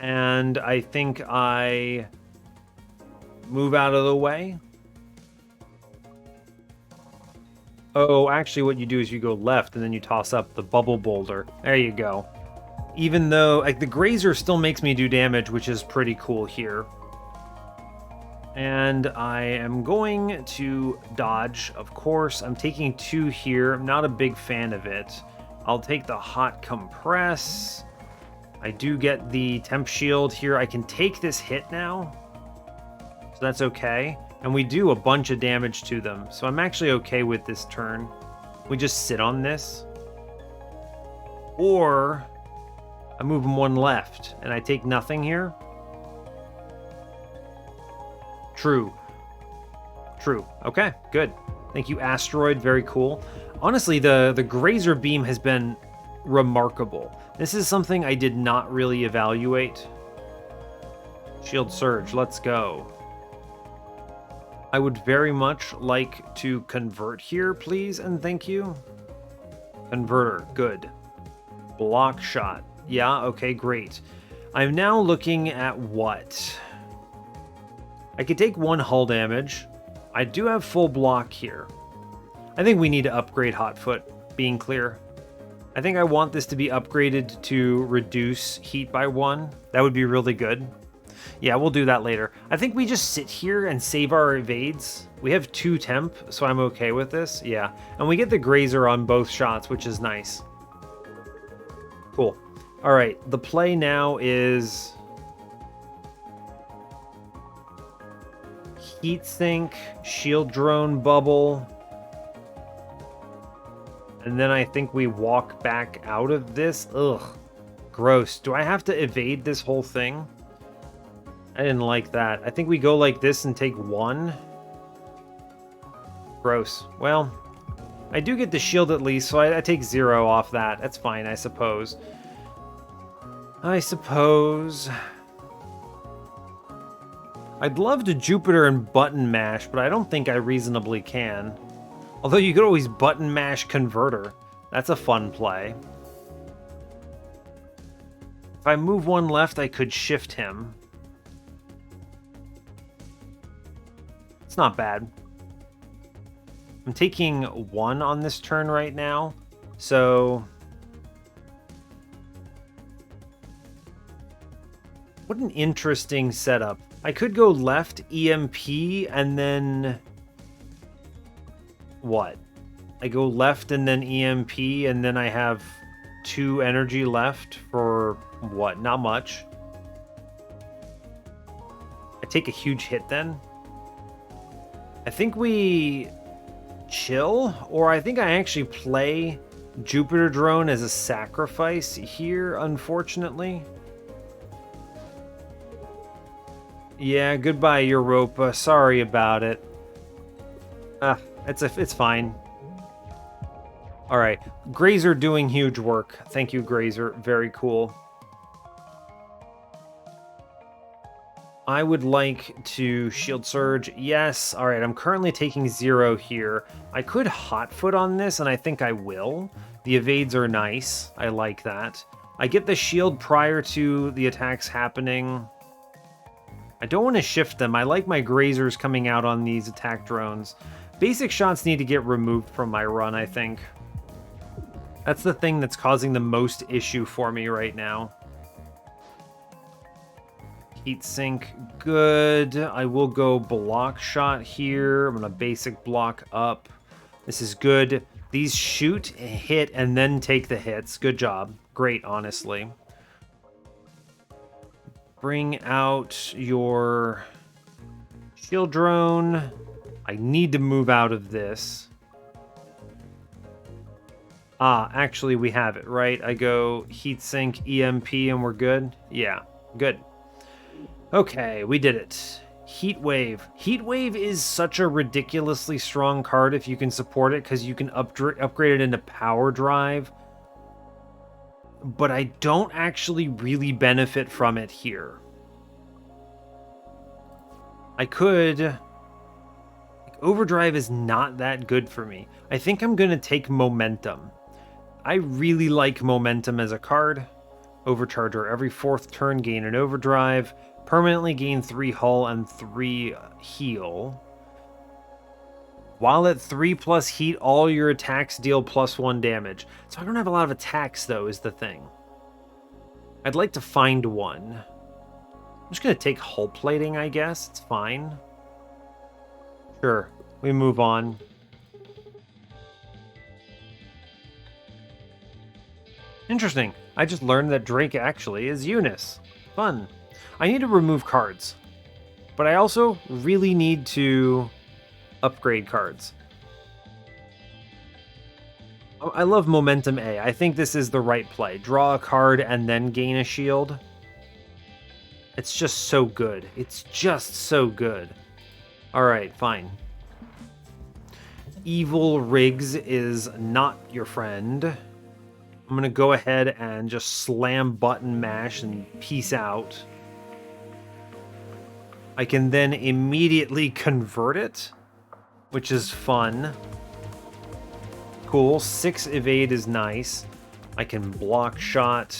And I think I move out of the way. Oh, actually what you do is you go left and then you toss up the Bubble Boulder. There you go. Even though, like, the Grazer still makes me do damage, which is pretty cool here. And I am going to dodge, of course. I'm taking 2 here. I'm not a big fan of it. I'll take the Hot Compress. I do get the Temp Shield here. I can take this hit now. So that's okay. And we do a bunch of damage to them. So I'm actually okay with this turn. We just sit on this. Or... I move them 1 left, and I take nothing here. True. Okay, good. Thank you, Asteroid. Very cool. Honestly, the Grazer Beam has been remarkable. This is something I did not really evaluate. Shield Surge, let's go. I would very much like to convert here, please, and thank you. Converter, good. Block Shot. Yeah, okay, great. I'm now looking at what? I could take 1 hull damage. I do have full block here. I think we need to upgrade Hotfoot, being clear. I think I want this to be upgraded to reduce heat by 1. That would be really good. Yeah, we'll do that later. I think we just sit here and save our evades. We have 2 temp, so I'm okay with this. Yeah, and we get the Grazer on both shots, which is nice. Cool. All right, the play now is Heat Sink, Shield Drone Bubble, and then I think we walk back out of this. Ugh, gross. Do I have to evade this whole thing? I didn't like that. I think we go like this and take 1. Gross. Well, I do get the shield at least, so I take 0 off that. That's fine, I suppose. I'd love to Jupiter and Button Mash, but I don't think I reasonably can. Although you could always Button Mash Converter. That's a fun play. If I move 1 left, I could shift him. It's not bad. I'm taking 1 on this turn right now, so... What an interesting setup. I could go left EMP and then... What? I go left and then EMP and then I have 2 energy left for what? Not much. I take a huge hit then. I think we chill, or I think I actually play Jupiter Drone as a sacrifice here, unfortunately. Yeah, goodbye, Europa. Sorry about it. It's fine. All right, Grazer doing huge work. Thank you, Grazer. Very cool. I would like to shield surge. Yes. All right, I'm currently taking 0 here. I could hotfoot on this, and I think I will. The evades are nice. I like that. I get the shield prior to the attacks happening. I don't want to shift them. I like my grazers coming out on these attack drones. Basic shots need to get removed from my run, I think. That's the thing that's causing the most issue for me right now. Heat sink, good. I will go block shot here. I'm going to basic block up. This is good. These shoot, hit, and then take the hits. Good job. Great, honestly. Bring out your shield drone. I need to move out of this. Actually, we have it, right? I go heatsink, EMP, and we're good? Yeah, good. Okay, we did it. Heat Wave. Heat Wave is such a ridiculously strong card if you can support it, because you can upgrade it into Power Drive. But I don't actually really benefit from it here. I could... Overdrive is not that good for me. I think I'm going to take Momentum. I really like Momentum as a card. Overcharger. Every 4th turn, gain an Overdrive. Permanently gain 3 hull and 3 heal. While at 3+ heat, all your attacks deal +1 damage. So I don't have a lot of attacks, though, is the thing. I'd like to find one. I'm just going to take hull plating, I guess. It's fine. Sure, we move on. Interesting. I just learned that Drake actually is Eunice. Fun. I need to remove cards. But I also really need to upgrade cards. I love Momentum A. I think this is the right play. Draw a card and then gain a shield. It's just so good. It's just so good. Alright, fine. Evil Riggs is not your friend. I'm going to go ahead and just slam button mash and peace out. I can then immediately convert it, which is fun. Cool. 6 evade is nice. I can block shot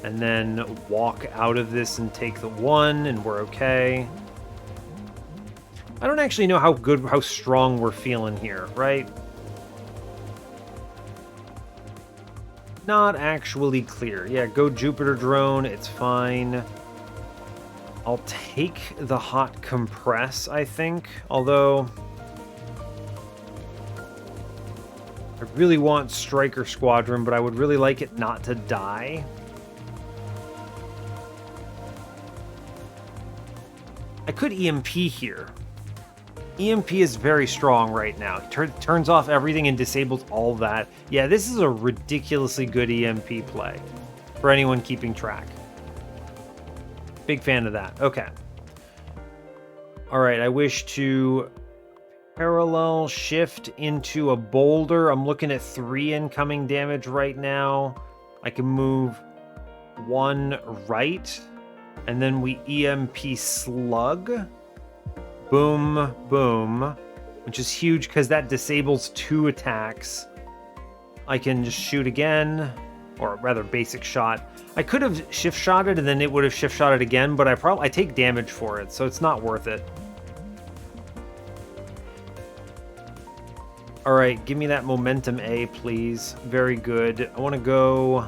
and then walk out of this and take the 1, and we're okay. I don't actually know how strong we're feeling here, right? Not actually clear. Yeah, go Jupiter Drone, it's fine. I'll take the hot compress, I think, although I really want Striker Squadron, but I would really like it not to die. I could EMP here. EMP is very strong right now. It turns off everything and disables all that. Yeah, this is a ridiculously good EMP play for anyone keeping track. Big fan of that. Okay. All right, I wish to parallel shift into a boulder. I'm looking at 3 incoming damage right now. I can move 1 right, and then we EMP slug. Boom, boom, which is huge because that disables 2 attacks. I can just shoot again, or rather basic shot. I could have shift shotted and then it would have shift shotted again, but I take damage for it, so it's not worth it. All right, give me that Momentum A, please. Very good. I want to go...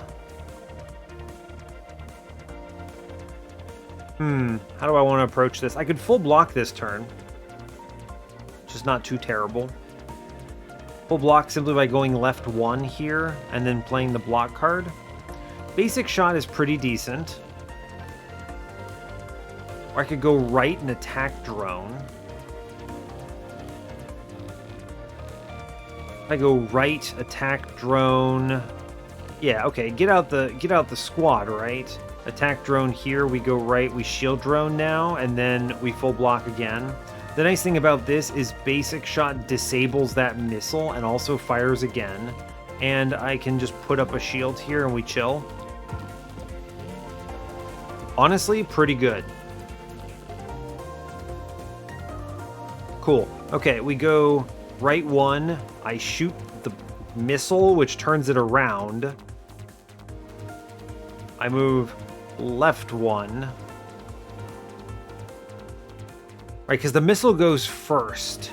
How do I want to approach this? I could full block this turn, which is not too terrible. Full block simply by going left 1 here and then playing the block card. Basic shot is pretty decent. Or I could go right and attack drone. I go right, attack drone. Yeah, okay, get out the squad, right? Attack drone here, we go right, we shield drone now, and then we full block again. The nice thing about this is basic shot disables that missile and also fires again. And I can just put up a shield here and we chill. Honestly, pretty good. Cool. Okay, we go right 1. I shoot the missile, which turns it around. I move left 1. Right, because the missile goes first.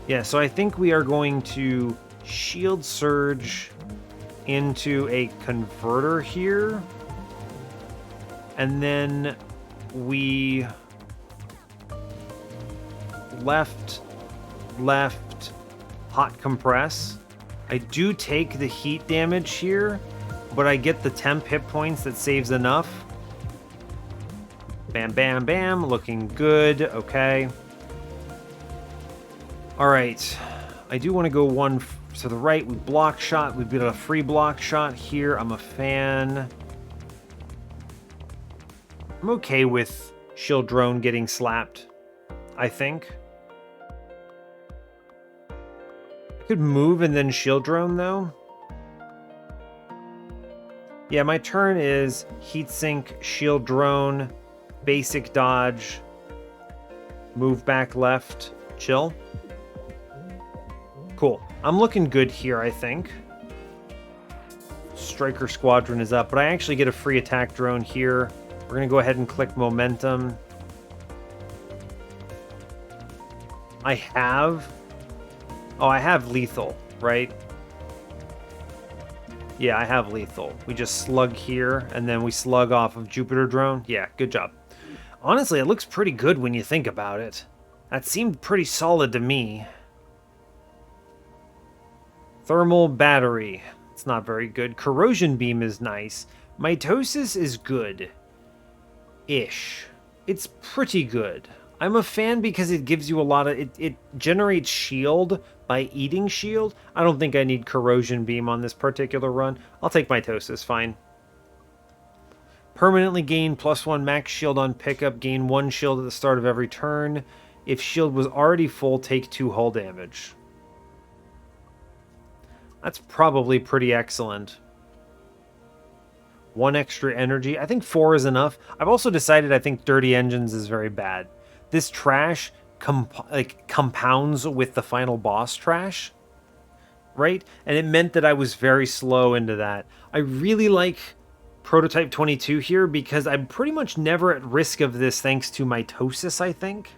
Yeah, so I think we are going to shield surge into a converter here. And then we left, hot compress. I do take the heat damage here, but I get the temp hit points that saves enough. Bam, bam, bam. Looking good. Okay. All right. I do want to go 1 to the right. We block shot. We've got a free block shot here. I'm a fan. I'm okay with shield drone getting slapped, I think. I could move and then shield drone, though. Yeah, my turn is heatsink, shield drone, basic dodge, move back left, chill. Cool. I'm looking good here, I think. Striker Squadron is up, but I actually get a free attack drone here. We're going to go ahead and click momentum. I have lethal, right? Yeah, I have lethal. We just slug here, and then we slug off of Jupiter drone. Yeah, good job. Honestly, it looks pretty good when you think about it. That seemed pretty solid to me. Thermal battery. It's not very good. Corrosion beam is nice. Mitosis is good. Ish. It's pretty good. I'm a fan because it gives you a lot of... It generates shield by eating shield. I don't think I need corrosion beam on this particular run. I'll take mitosis, fine. Permanently gain +1 max shield on pickup. Gain 1 shield at the start of every turn. If shield was already full, take 2 hull damage. That's probably pretty excellent. 1 extra energy. I think 4 is enough. I've also decided I think dirty engines is very bad. This trash compounds with the final boss trash, right? And it meant that I was very slow into that. I really like Prototype 22 here because I'm pretty much never at risk of this thanks to mitosis, I think.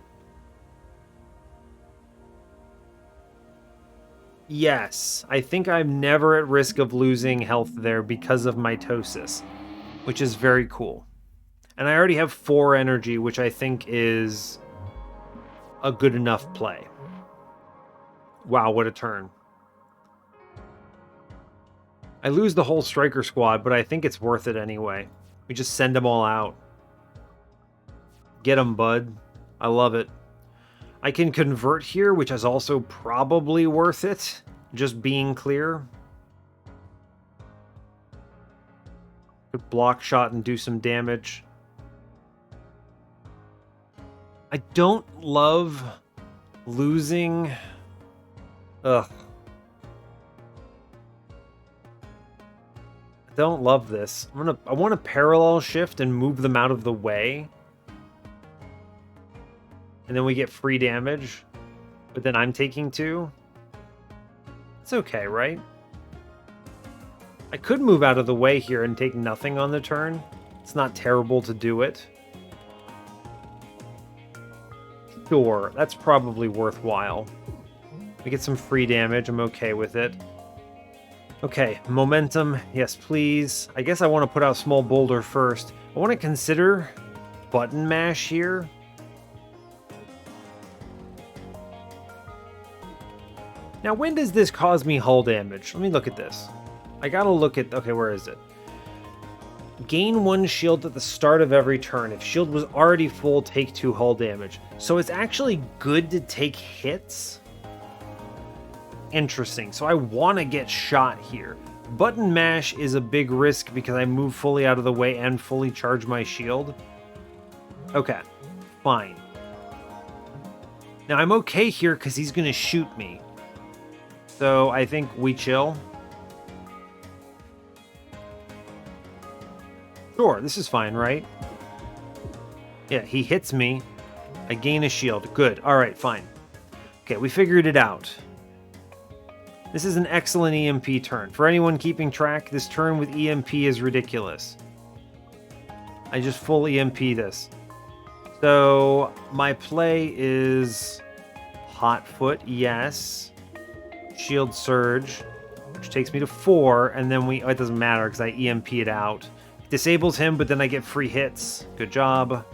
Yes, I think I'm never at risk of losing health there because of mitosis, which is very cool. And I already have 4 energy, which I think is a good enough play. Wow, what a turn. I lose the whole striker squad, but I think it's worth it anyway. We just send them all out. Get them, bud. I love it. I can convert here, which is also probably worth it, just being clear. Could block shot and do some damage. I don't love losing... Ugh. I don't love this. I want to parallel shift and move them out of the way. And then we get free damage. But then I'm taking 2. It's okay, right? I could move out of the way here and take nothing on the turn. It's not terrible to do it. Sure, that's probably worthwhile. We get some free damage. I'm okay with it. Okay, momentum. Yes, please. I guess I want to put out small boulder first. I want to consider button mash here. Now, when does this cause me hull damage? Let me look at this. I gotta look at... Okay, where is it? Gain 1 shield at the start of every turn. If shield was already full, take 2 hull damage. So it's actually good to take hits? Interesting. So I want to get shot here. Button mash is a big risk because I move fully out of the way and fully charge my shield. Okay, fine. Now I'm okay here because he's going to shoot me. So I think we chill. Sure, this is fine, right? Yeah, he hits me. I gain a shield. Good. All right, fine. Okay, we figured it out. This is an excellent EMP turn. For anyone keeping track, this turn with EMP is ridiculous. I just full EMP this. So my play is hot foot, yes. Shield surge, which takes me to 4, and then it doesn't matter because I EMP it out. Disables him, but then I get free hits. Good job.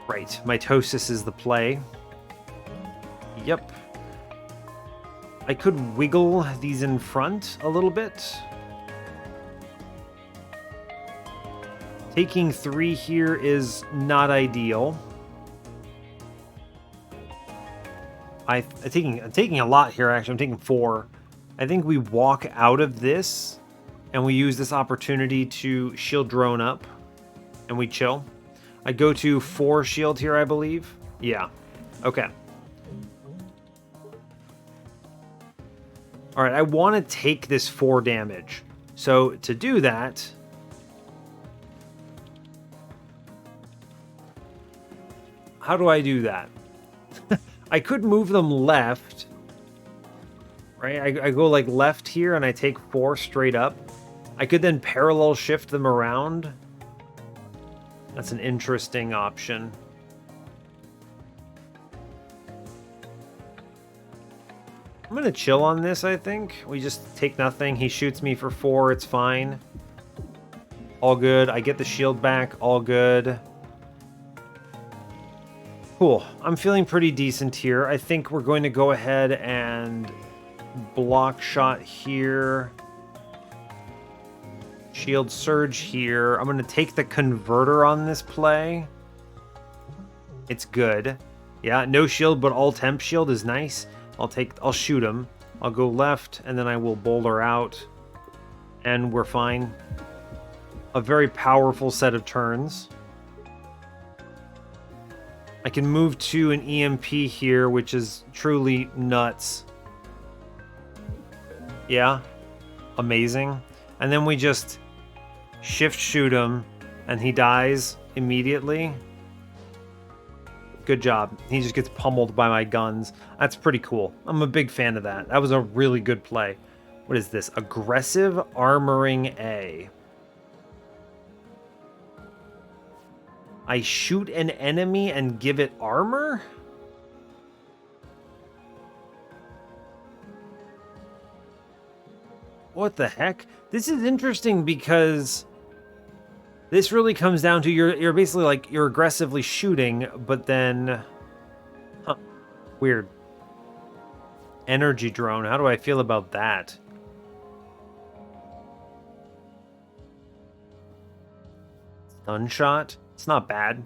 Right, mitosis is the play. Yep. I could wiggle these in front a little bit. Taking 3 here is not ideal. I'm taking a lot here, actually. I'm taking 4. I think we walk out of this, and we use this opportunity to shield drone up, and we chill. I go to 4 shield here, I believe. Yeah. Okay. All right, I want to take this 4 damage. So to do that, how do I do that? I could move them left, right? I go like left here and I take 4 straight up. I could then parallel shift them around. That's an interesting option. I'm going to chill on this, I think. We just take nothing. He shoots me for 4. It's fine. All good. I get the shield back. All good. Cool. I'm feeling pretty decent here. I think we're going to go ahead and block shot here. Shield surge here. I'm going to take the converter on this play. It's good. Yeah, no shield, but all temp shield is nice. I'll shoot him. I'll go left, and then I will boulder out. And we're fine. A very powerful set of turns. I can move to an EMP here, which is truly nuts. Yeah. Amazing. And then we just shift shoot him, and he dies immediately. Good job. He just gets pummeled by my guns. That's pretty cool. I'm a big fan of that. That was a really good play. What is this? Aggressive armoring A. I shoot an enemy and give it armor? What the heck? This is interesting because this really comes down to you're basically like you're aggressively shooting, but then weird. Energy drone. How do I feel about that? Stun shot. It's not bad.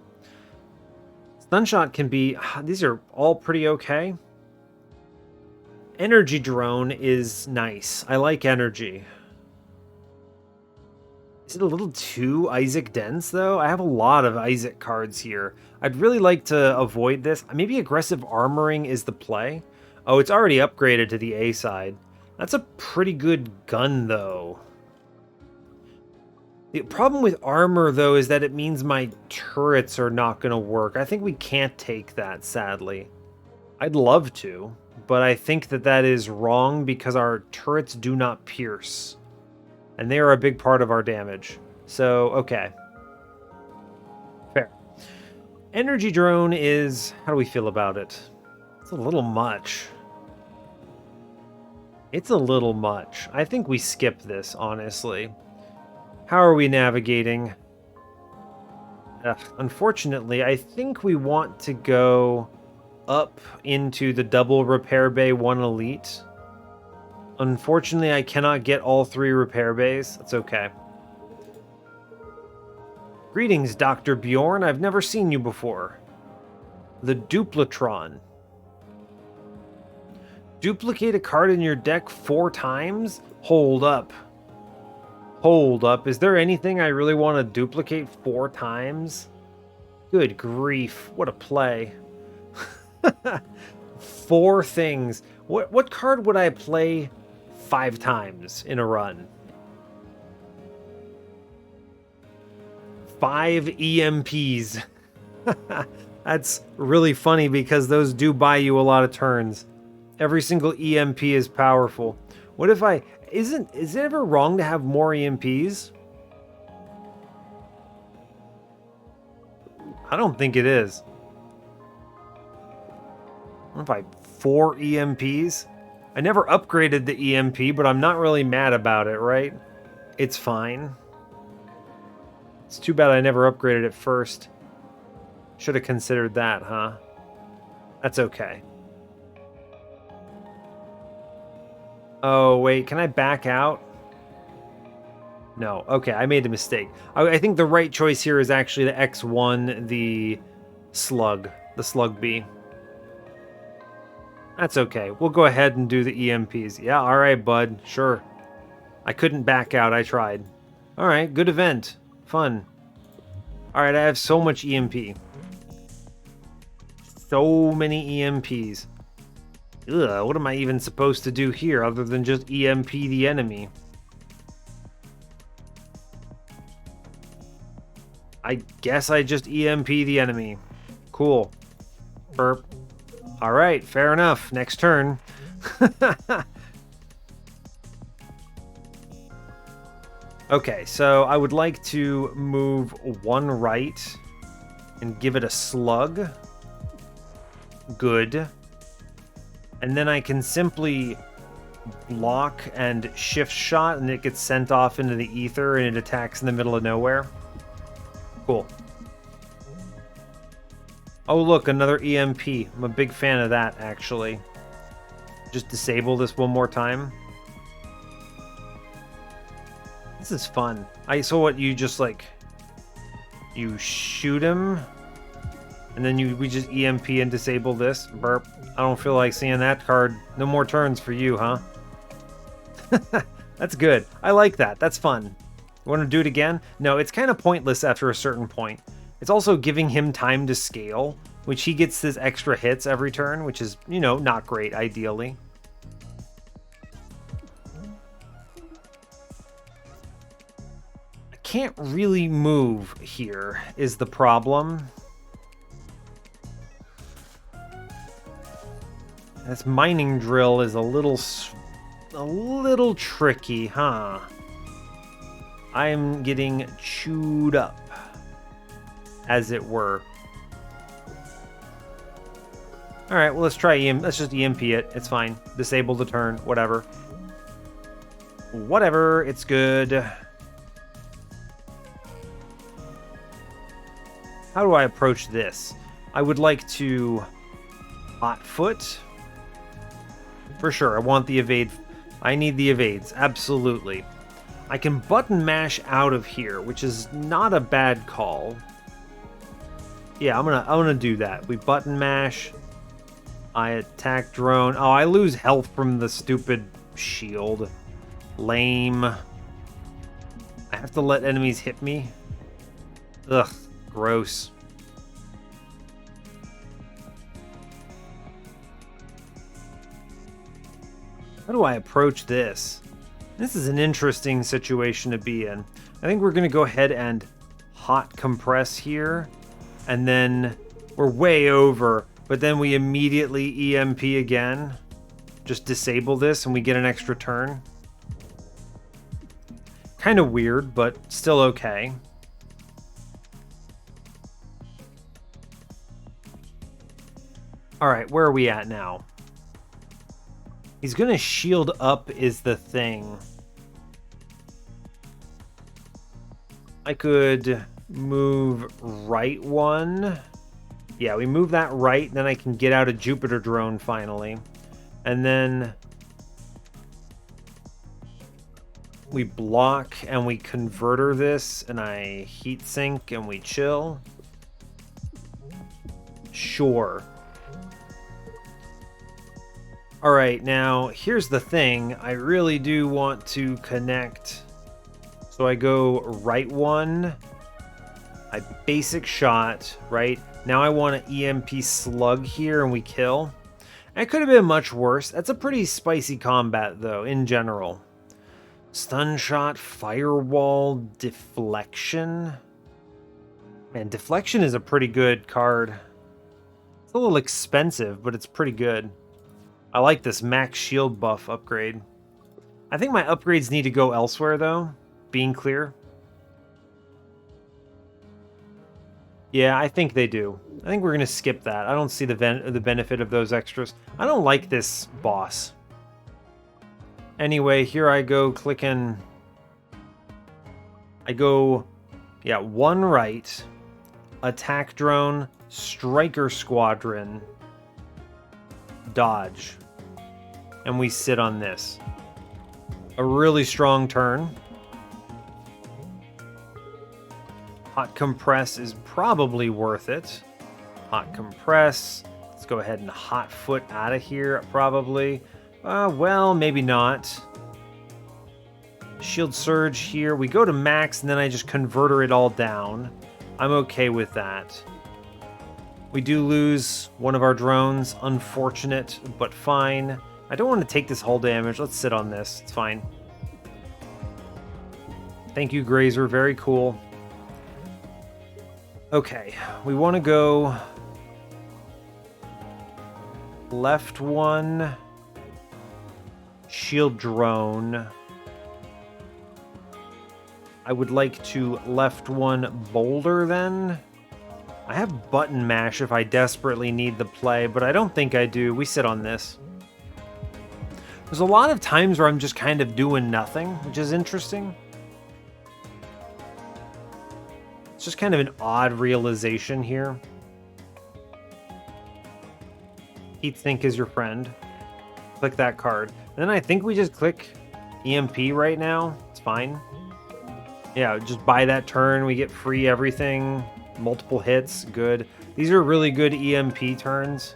Stun shot can be... These are all pretty okay. Energy drone is nice. I like energy. Is it a little too Isaac dense, though? I have a lot of Isaac cards here. I'd really like to avoid this. Maybe aggressive armoring is the play. Oh, it's already upgraded to the A side. That's a pretty good gun, though. The problem with armor, though, is that it means my turrets are not going to work. I think we can't take that, sadly. I'd love to, but I think that is wrong because our turrets do not pierce. And they are a big part of our damage. So, okay. Fair. Energy drone is... How do we feel about it? It's a little much. It's a little much. I think we skip this, honestly. How are we navigating? Unfortunately, I think we want to go up into the double repair bay 1 elite. Unfortunately, I cannot get all 3 repair bays. That's okay. Greetings, Dr. Bjorn. I've never seen you before. The Duplatron. Duplicate a card in your deck 4 times? Hold up. Hold up. Is there anything I really want to duplicate 4 times? Good grief. What a play. 4 things. What card would I play 5 times in a run? 5 EMPs. That's really funny because those do buy you a lot of turns. Every single EMP is powerful. What if is it ever wrong to have more EMPs? I don't think it is. What if I 4 EMPs? I never upgraded the EMP, but I'm not really mad about it, right? It's fine. It's too bad I never upgraded it first. Should have considered that, huh? That's okay. Oh, wait, can I back out? No, okay, I made the mistake. I think the right choice here is actually the X1, the slug bee. That's okay. We'll go ahead and do the EMPs. Yeah, all right, bud. Sure. I couldn't back out. I tried. All right, good event. Fun. All right, I have so much EMP. So many EMPs. Ugh, what am I even supposed to do here other than just EMP the enemy? I guess I just EMP the enemy. Cool. Burp. Alright, fair enough. Next turn. Okay, so I would like to move 1 right and give it a slug. Good. And then I can simply block and shift shot, and it gets sent off into the ether, and it attacks in the middle of nowhere. Cool. Oh, look, another EMP. I'm a big fan of that, actually. Just disable this one more time. This is fun. So what, you just, like... You shoot him, and then we just EMP and disable this? Burp. I don't feel like seeing that card. No more turns for you, huh? That's good. I like that. That's fun. You want to do it again? No, it's kind of pointless after a certain point. It's also giving him time to scale, which he gets his extra hits every turn, which is, you know, not great, ideally. I can't really move here, is the problem. This mining drill is a little tricky, huh? I'm getting chewed up, as it were. All right, well, let's try let's just EMP it. It's fine. Disable the turn, whatever. Whatever, it's good. How do I approach this? I would like to hotfoot. For sure, I want the evade. I need the evades, absolutely. I can button mash out of here, which is not a bad call. Yeah, I'm gonna do that. We button mash. I attack drone. Oh, I lose health from the stupid shield. Lame. I have to let enemies hit me. Ugh, gross. How do I approach this? This is an interesting situation to be in. I think we're going to go ahead and hot compress here. And then we're way over. But then we immediately EMP again. Just disable this and we get an extra turn. Kind of weird, but still okay. Alright, where are we at now? He's gonna shield up is the thing. I could move right one. Yeah, we move that right, then I can get out a Jupiter drone finally. And then we block and we converter this, and I heat sink and we chill. Sure. All right, now here's the thing. I really do want to connect. So I go right one. I basic shot, right? Now I want an EMP slug here and we kill. It could have been much worse. That's a pretty spicy combat though, in general. Stun shot, firewall, deflection. Man, deflection is a pretty good card. It's a little expensive, but it's pretty good. I like this max shield buff upgrade. I think my upgrades need to go elsewhere, though. Being clear. Yeah, I think they do. I think we're going to skip that. I don't see the benefit of those extras. I don't like this boss. Anyway, here I go clicking. I go, yeah, one right. Attack drone, striker squadron, dodge. And we sit on this. A really strong turn. Hot compress is probably worth it. Hot compress. Let's go ahead and hot foot out of here, probably. Well, maybe not. Shield surge here. We go to max, and then I just converter it all down. I'm okay with that. We do lose one of our drones. Unfortunate, but fine. I don't want to take this hull damage. Let's sit on this. It's fine. Thank you, Grazer. Very cool. Okay, we want to go left one, shield drone. I would like to left one boulder then. I have button mash if I desperately need the play, but I don't think I do. We sit on this. There's a lot of times where I'm just kind of doing nothing, which is interesting. It's just kind of an odd realization here. Heatsink is your friend. Click that card. And then I think we just click EMP right now. It's fine. Yeah, just buy that turn. We get free everything. Multiple hits. Good. These are really good EMP turns.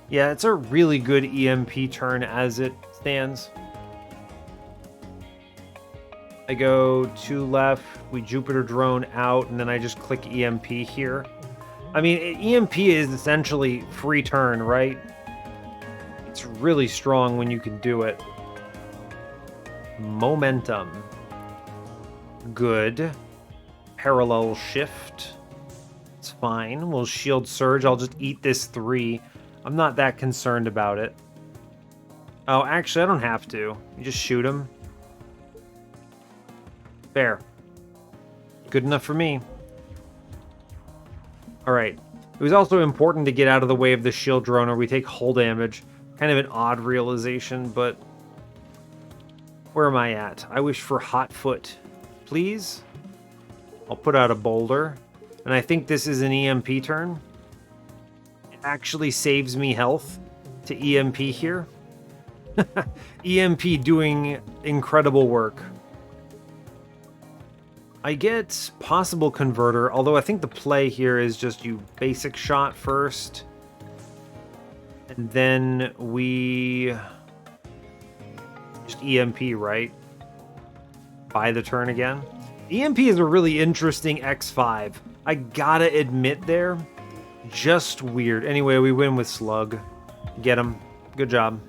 Yeah, it's a really good EMP turn as it stands. I go to left, we Jupiter drone out, and then I just click EMP here. I mean, EMP is essentially free turn, right? It's really strong when you can do it. Momentum. Good. Parallel shift. It's fine. We'll shield surge. I'll just eat this 3. I'm not that concerned about it. Oh, actually, I don't have to. You just shoot him. Fair. Good enough for me. Alright. It was also important to get out of the way of the shield drone or we take hull damage. Kind of an odd realization, but... Where am I at? I wish for hot foot. Please? I'll put out a boulder. And I think this is an EMP turn. It actually saves me health to EMP here. EMP doing incredible work. I get possible converter, although I think the play here is just you basic shot first. And then we just EMP, right? Buy the turn again. EMP is a really interesting X5. I gotta admit there. Just weird. Anyway, we win with Slug. Get him. Good job.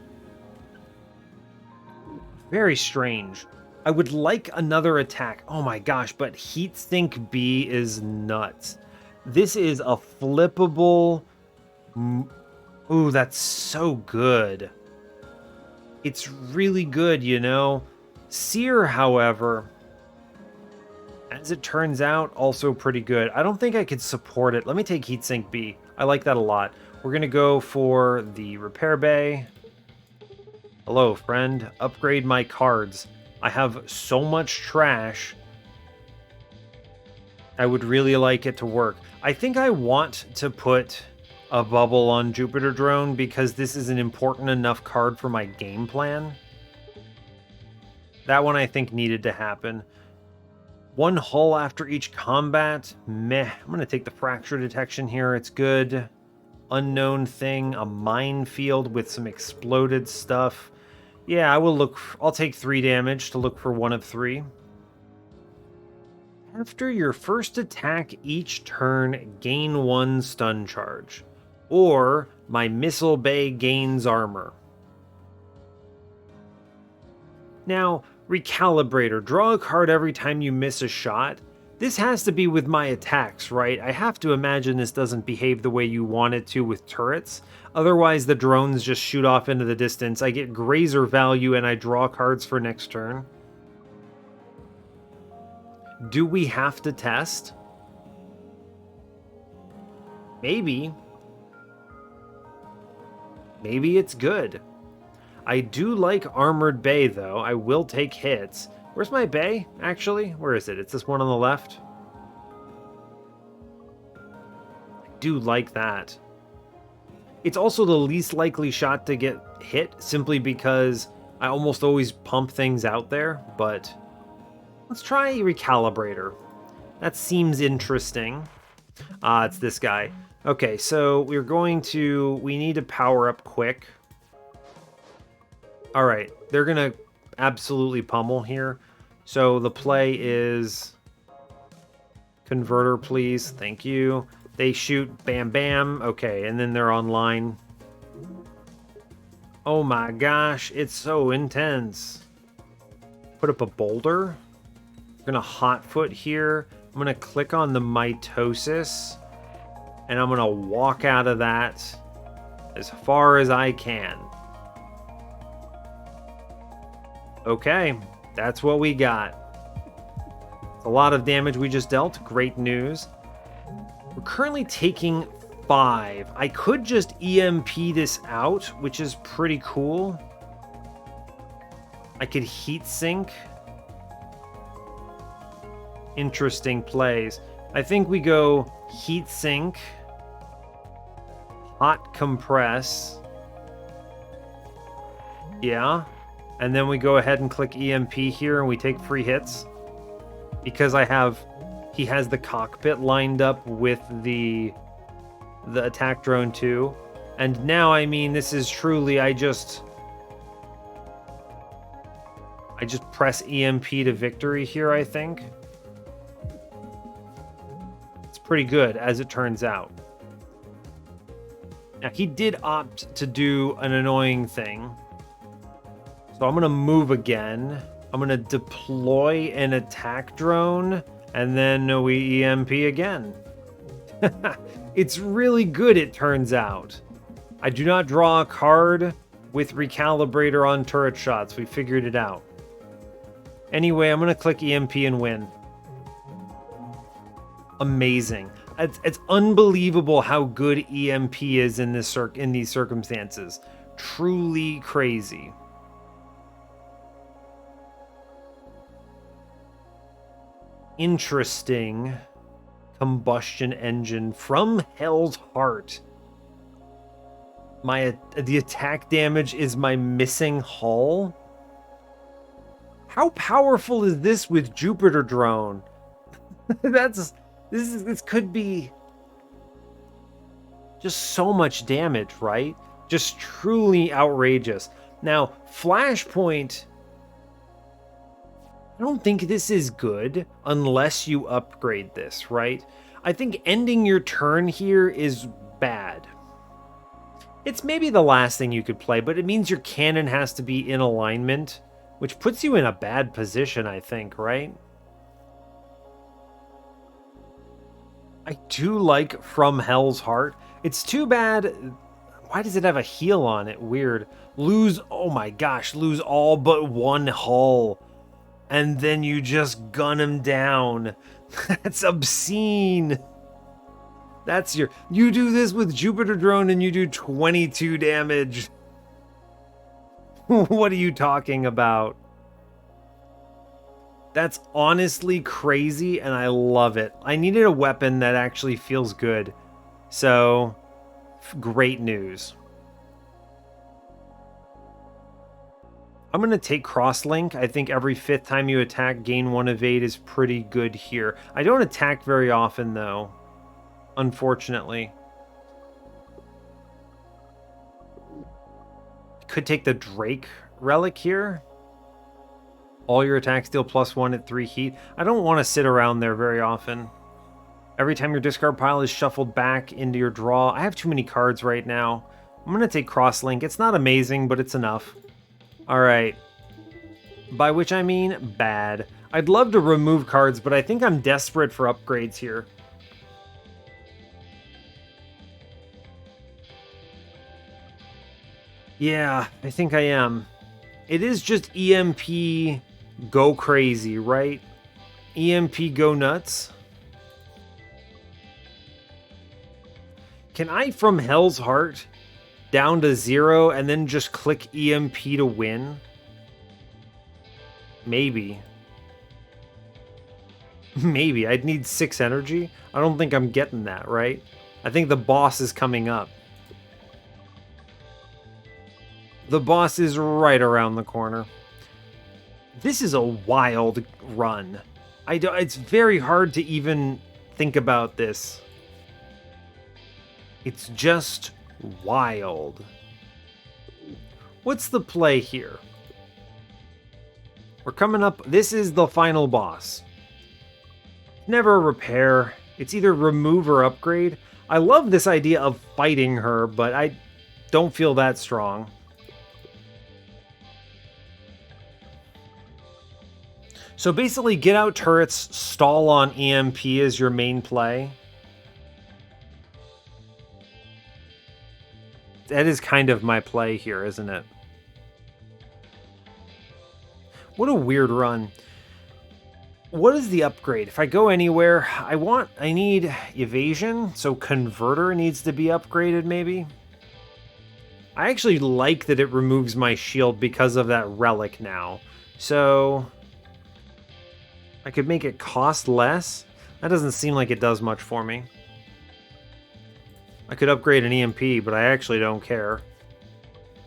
Very strange. I would like another attack. Oh my gosh, but Heatsink B is nuts. This is a flippable... Ooh, that's so good. It's really good, you know? Seer, however, as it turns out, also pretty good. I don't think I could support it. Let me take Heatsink B. I like that a lot. We're going to go for the repair bay. Hello, friend. Upgrade my cards. I have so much trash. I would really like it to work. I think I want to put a bubble on Jupiter Drone because this is an important enough card for my game plan. That one I think needed to happen. One hull after each combat. Meh. I'm going to take the fracture detection here. It's good. Unknown thing. A minefield with some exploded stuff. Yeah, I'll take 3 damage to look for 1 of 3. After your first attack each turn, gain 1 stun charge. Or my missile bay gains armor. Now, Recalibrator. Draw a card every time you miss a shot. This has to be with my attacks, right? I have to imagine this doesn't behave the way you want it to with turrets. Otherwise, the drones just shoot off into the distance. I get grazer value and I draw cards for next turn. Do we have to test? Maybe. Maybe it's good. I do like Armored Bay, though. I will take hits. Where's my bay, actually? Where is it? It's this one on the left. I do like that. It's also the least likely shot to get hit, simply because I almost always pump things out there, but let's try Recalibrator. That seems interesting. It's this guy. Okay, so we need to power up quick. All right, they're going to absolutely pummel here. So the play is converter, please. Thank you. They shoot bam, bam. Okay, and then they're online. Oh my gosh, it's so intense. Put up a boulder. I'm going to hotfoot here. I'm going to click on the mitosis. And I'm going to walk out of that as far as I can. Okay, that's what we got. A lot of damage we just dealt. Great news. We're currently taking 5. I could just EMP this out, which is pretty cool. I could heat sink. Interesting plays. I think we go heat sink, hot compress. Yeah. And then we go ahead and click EMP here and we take free hits. Because he has the cockpit lined up with the attack drone too. And now, I mean, this is truly, I just press EMP to victory here, I think. It's pretty good, as it turns out. Now, he did opt to do an annoying thing. So I'm going to move again. I'm going to deploy an attack drone, and then we EMP again. It's really good, it turns out. I do not draw a card with Recalibrator on turret shots. We figured it out. Anyway, I'm going to click EMP and win. Amazing. It's unbelievable how good EMP is in these circumstances. Truly crazy. Interesting. Combustion engine from Hell's Heart. The attack damage is my missing hull. How powerful is this with Jupiter Drone? This could be just so much damage, right? Just truly outrageous. Now, Flashpoint, I don't think this is good unless you upgrade this, right? I think ending your turn here is bad. It's maybe the last thing you could play, but it means your cannon has to be in alignment, which puts you in a bad position, I think, right? I do like From Hell's Heart. It's too bad. Why does it have a heal on it? Weird. Oh my gosh, lose all but one hull. And then you just gun him down. That's obscene. You do this with Jupiter Drone and you do 22 damage. What are you talking about? That's honestly crazy, and I love it. I needed a weapon that actually feels good. So, great news. I'm going to take Crosslink. I think every 5th time you attack, gain 1 evade is pretty good here. I don't attack very often, though, unfortunately. Could take the Drake relic here. All your attacks deal +1 at 3 heat. I don't want to sit around there very often. Every time your discard pile is shuffled back into your draw. I have too many cards right now. I'm going to take Crosslink. It's not amazing, but it's enough. Alright. By which I mean bad. I'd love to remove cards, but I think I'm desperate for upgrades here. Yeah, I think I am. It is just EMP go crazy, right? EMP go nuts. Can I from Hell's Heart down to 0 and then just click EMP to win? Maybe. Maybe. I'd need 6 energy. I don't think I'm getting that, right? I think the boss is coming up. The boss is right around the corner. This is a wild run. It's very hard to even think about this. It's just wild. What's the play here? We're coming up. This is the final boss. Never a repair. It's either remove or upgrade. I love this idea of fighting her, but I don't feel that strong. So basically, get out turrets, stall on EMP as your main play. That is kind of my play here, isn't it? What a weird run. What is the upgrade? If I go anywhere, I need evasion, so converter needs to be upgraded maybe. I actually like that it removes my shield because of that relic now. So I could make it cost less. That doesn't seem like it does much for me. I could upgrade an EMP, but I actually don't care.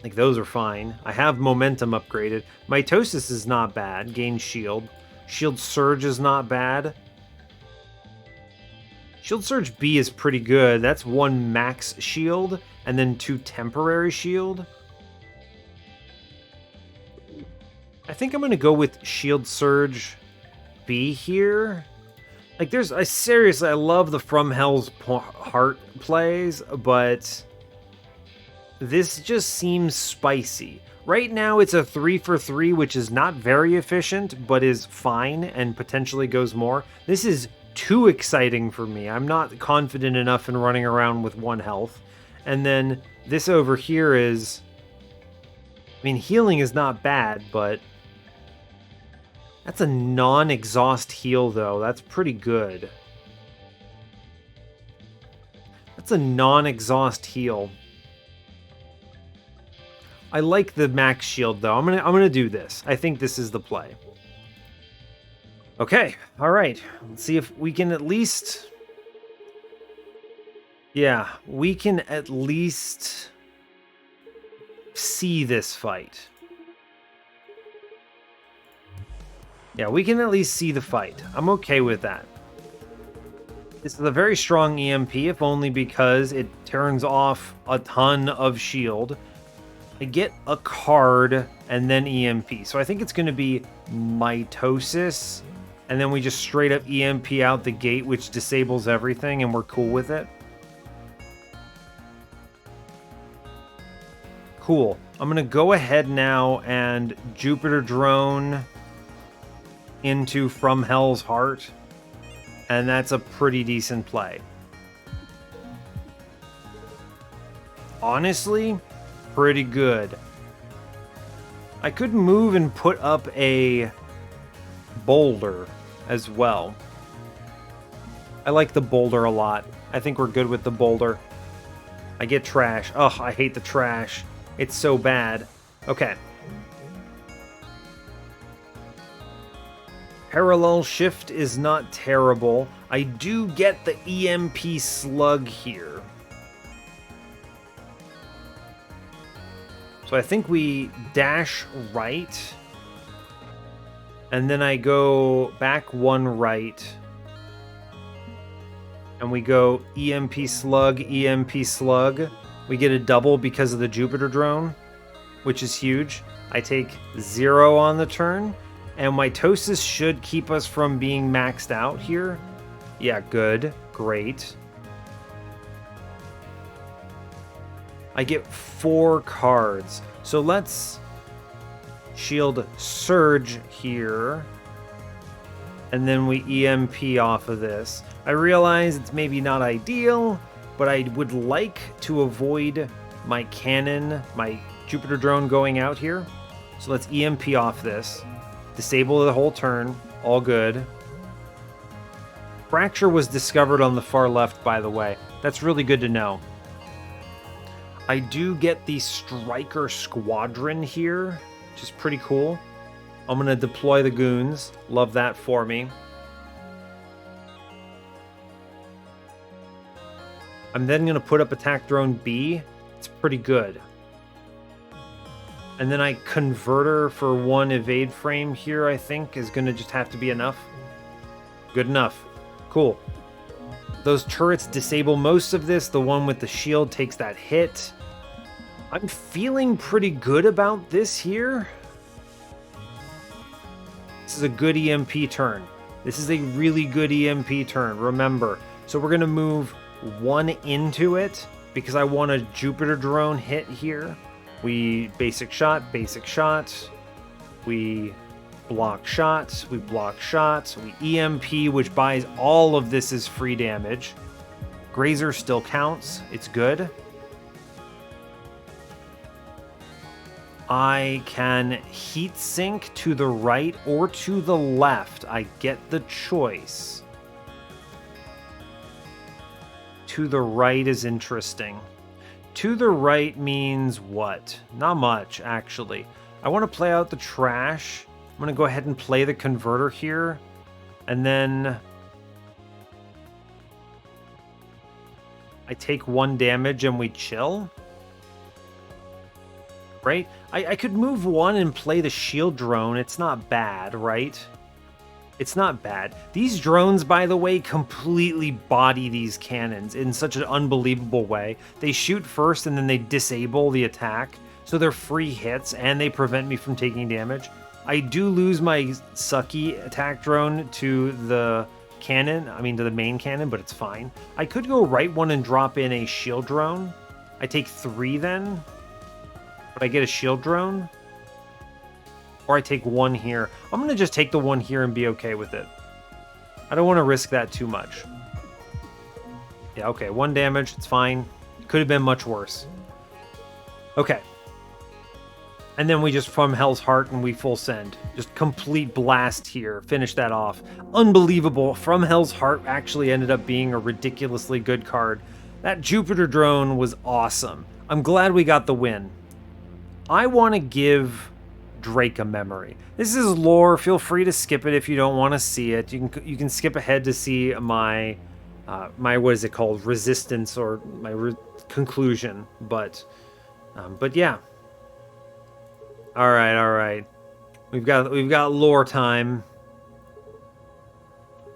Like, those are fine. I have momentum upgraded. Mitosis is not bad. Gain shield. Shield Surge is not bad. Shield Surge B is pretty good. That's 1 max shield, and then 2 temporary shield. I think I'm going to go with Shield Surge B here. Like, seriously, I love the From Hell's Heart plays, but this just seems spicy. Right now, it's a 3 for 3, which is not very efficient, but is fine and potentially goes more. This is too exciting for me. I'm not confident enough in running around with 1 health. And then this over here is... I mean, healing is not bad, but... That's a non-exhaust heal, though. That's pretty good. That's a non-exhaust heal. I like the max shield, though. I'm gonna do this. I think this is the play. Okay, all right. Let's see if we can at least... Yeah, we can at least see this fight. Yeah, we can at least see the fight. I'm okay with that. This is a very strong EMP, if only because it turns off a ton of shield. I get a card and then EMP. So I think it's going to be Mitosis. And then we just straight up EMP out the gate, which disables everything, and we're cool with it. Cool. I'm going to go ahead now and Jupiter Drone into From Hell's Heart, and that's a pretty decent play. Honestly, pretty good. I could move and put up a boulder as well. I like the boulder a lot. I think we're good with the boulder. I get trash. Ugh, I hate the trash. It's so bad. Okay. Parallel shift is not terrible. I do get the EMP slug here. So I think we dash right. And then I go back one right. And we go EMP slug, EMP slug. We get a double because of the Jupiter drone, which is huge. I take 0 on the turn. And mitosis should keep us from being maxed out here. Yeah, good. Great. I get 4 cards. So let's shield surge here. And then we EMP off of this. I realize it's maybe not ideal, but I would like to avoid my cannon, my Jupiter drone going out here. So let's EMP off this. Disable the whole turn. All good. Fracture was discovered on the far left, by the way. That's really good to know. I do get the Striker Squadron here, which is pretty cool. I'm going to deploy the goons. Love that for me. I'm then going to put up Attack Drone B. It's pretty good. And then I converter for 1 evade frame here, I think, is going to just have to be enough. Good enough. Cool. Those turrets disable most of this. The one with the shield takes that hit. I'm feeling pretty good about this here. This is a good EMP turn. This is a really good EMP turn, remember. So we're going to move 1 into it because I want a Jupiter drone hit here. We basic shot, we block shots, we EMP, which buys all of this as free damage. Grazer still counts, it's good. I can heat sink to the right or to the left. I get the choice. To the right is interesting. To the right means what? Not much, actually. I want to play out the trash. I'm going to go ahead and play the converter here. And then I take 1 damage and we chill. Right? I could move 1 and play the shield drone. It's not bad, right? It's not bad. These drones, by the way, completely body these cannons in such an unbelievable way. They shoot first and then they disable the attack. So they're free hits and they prevent me from taking damage. I do lose my sucky attack drone to the cannon. I mean, to the main cannon, but it's fine. I could go right 1 and drop in a shield drone. I take 3 then. But I get a shield drone. Or I take 1 here. I'm going to just take the 1 here and be okay with it. I don't want to risk that too much. Yeah, okay. 1 damage. It's fine. Could have been much worse. Okay. And then we just from Hell's Heart and we full send. Just complete blast here. Finish that off. Unbelievable. From Hell's Heart actually ended up being a ridiculously good card. That Jupiter drone was awesome. I'm glad we got the win. I want to give Drake a memory. This is lore. Feel free to skip it if you don't want to see it. You can skip ahead to see my what is it called, resistance, or my conclusion. But yeah. All right. We've got lore time.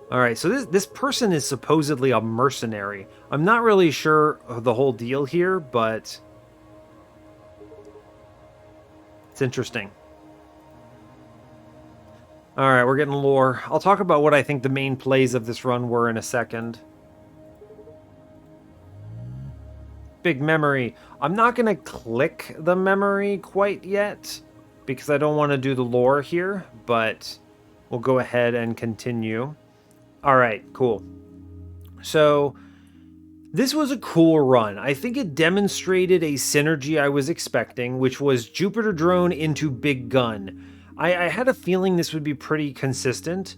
All right. So this person is supposedly a mercenary. I'm not really sure of the whole deal here, but it's interesting. All right, we're getting lore. I'll talk about what I think the main plays of this run were in a second. Big memory. I'm not going to click the memory quite yet because I don't want to do the lore here, but we'll go ahead and continue. All right, cool. So this was a cool run. I think it demonstrated a synergy I was expecting, which was Jupiter drone into big gun. I had a feeling this would be pretty consistent.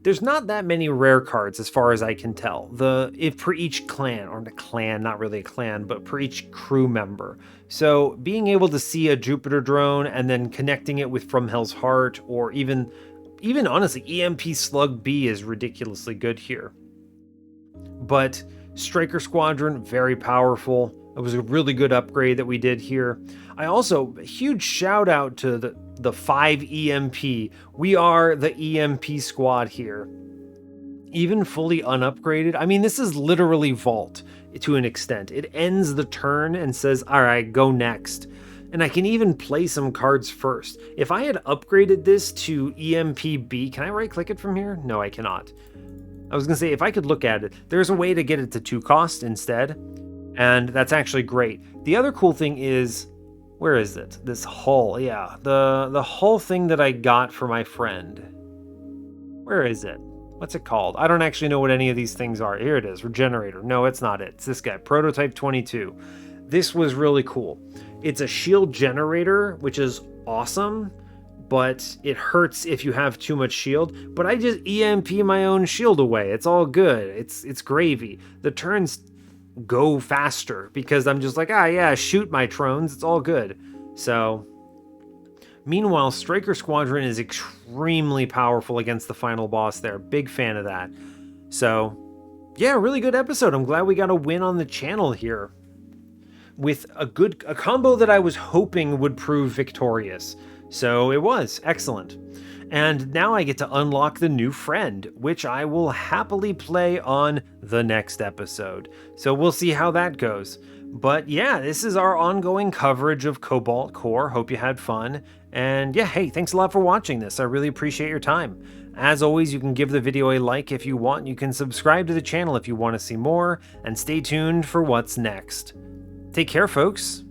There's not that many rare cards as far as I can tell. If per each clan, or a clan, not really a clan, but per each crew member. So being able to see a Jupiter drone and then connecting it with From Hell's Heart, or even even honestly, EMP Slug B is ridiculously good here. But Striker Squadron, very powerful. It was a really good upgrade that we did here. I also, huge shout out to the 5 EMP. We are the EMP squad here. Even fully unupgraded, I mean, this is literally Vault to an extent. It ends the turn and says, all right, go next. And I can even play some cards first. If I had upgraded this to EMP-B, can I right-click it from here? No, I cannot. I was going to say, if I could look at it, there's a way to get it to 2 cost instead, and that's actually great. The other cool thing is, where is it? This hull, yeah, the hull thing that I got for my friend. Where is it? What's it called? I don't actually know what any of these things are. Here it is, Regenerator. No, it's not it. It's this guy, Prototype 22. This was really cool. It's a shield generator, which is awesome, but it hurts if you have too much shield. But I just EMP my own shield away. It's all good. It's gravy. The turns go faster because I'm just like, yeah, shoot my Trones. It's all good. So, meanwhile, Striker Squadron is extremely powerful against the final boss there. Big fan of that. So, yeah, really good episode. I'm glad we got a win on the channel here with a combo that I was hoping would prove victorious. So it was excellent. And now I get to unlock the new friend, which I will happily play on the next episode. So we'll see how that goes. But yeah, this is our ongoing coverage of Cobalt Core. Hope you had fun. And yeah, hey, thanks a lot for watching this. I really appreciate your time. As always, you can give the video a like if you want. You can subscribe to the channel if you want to see more. And stay tuned for what's next. Take care, folks.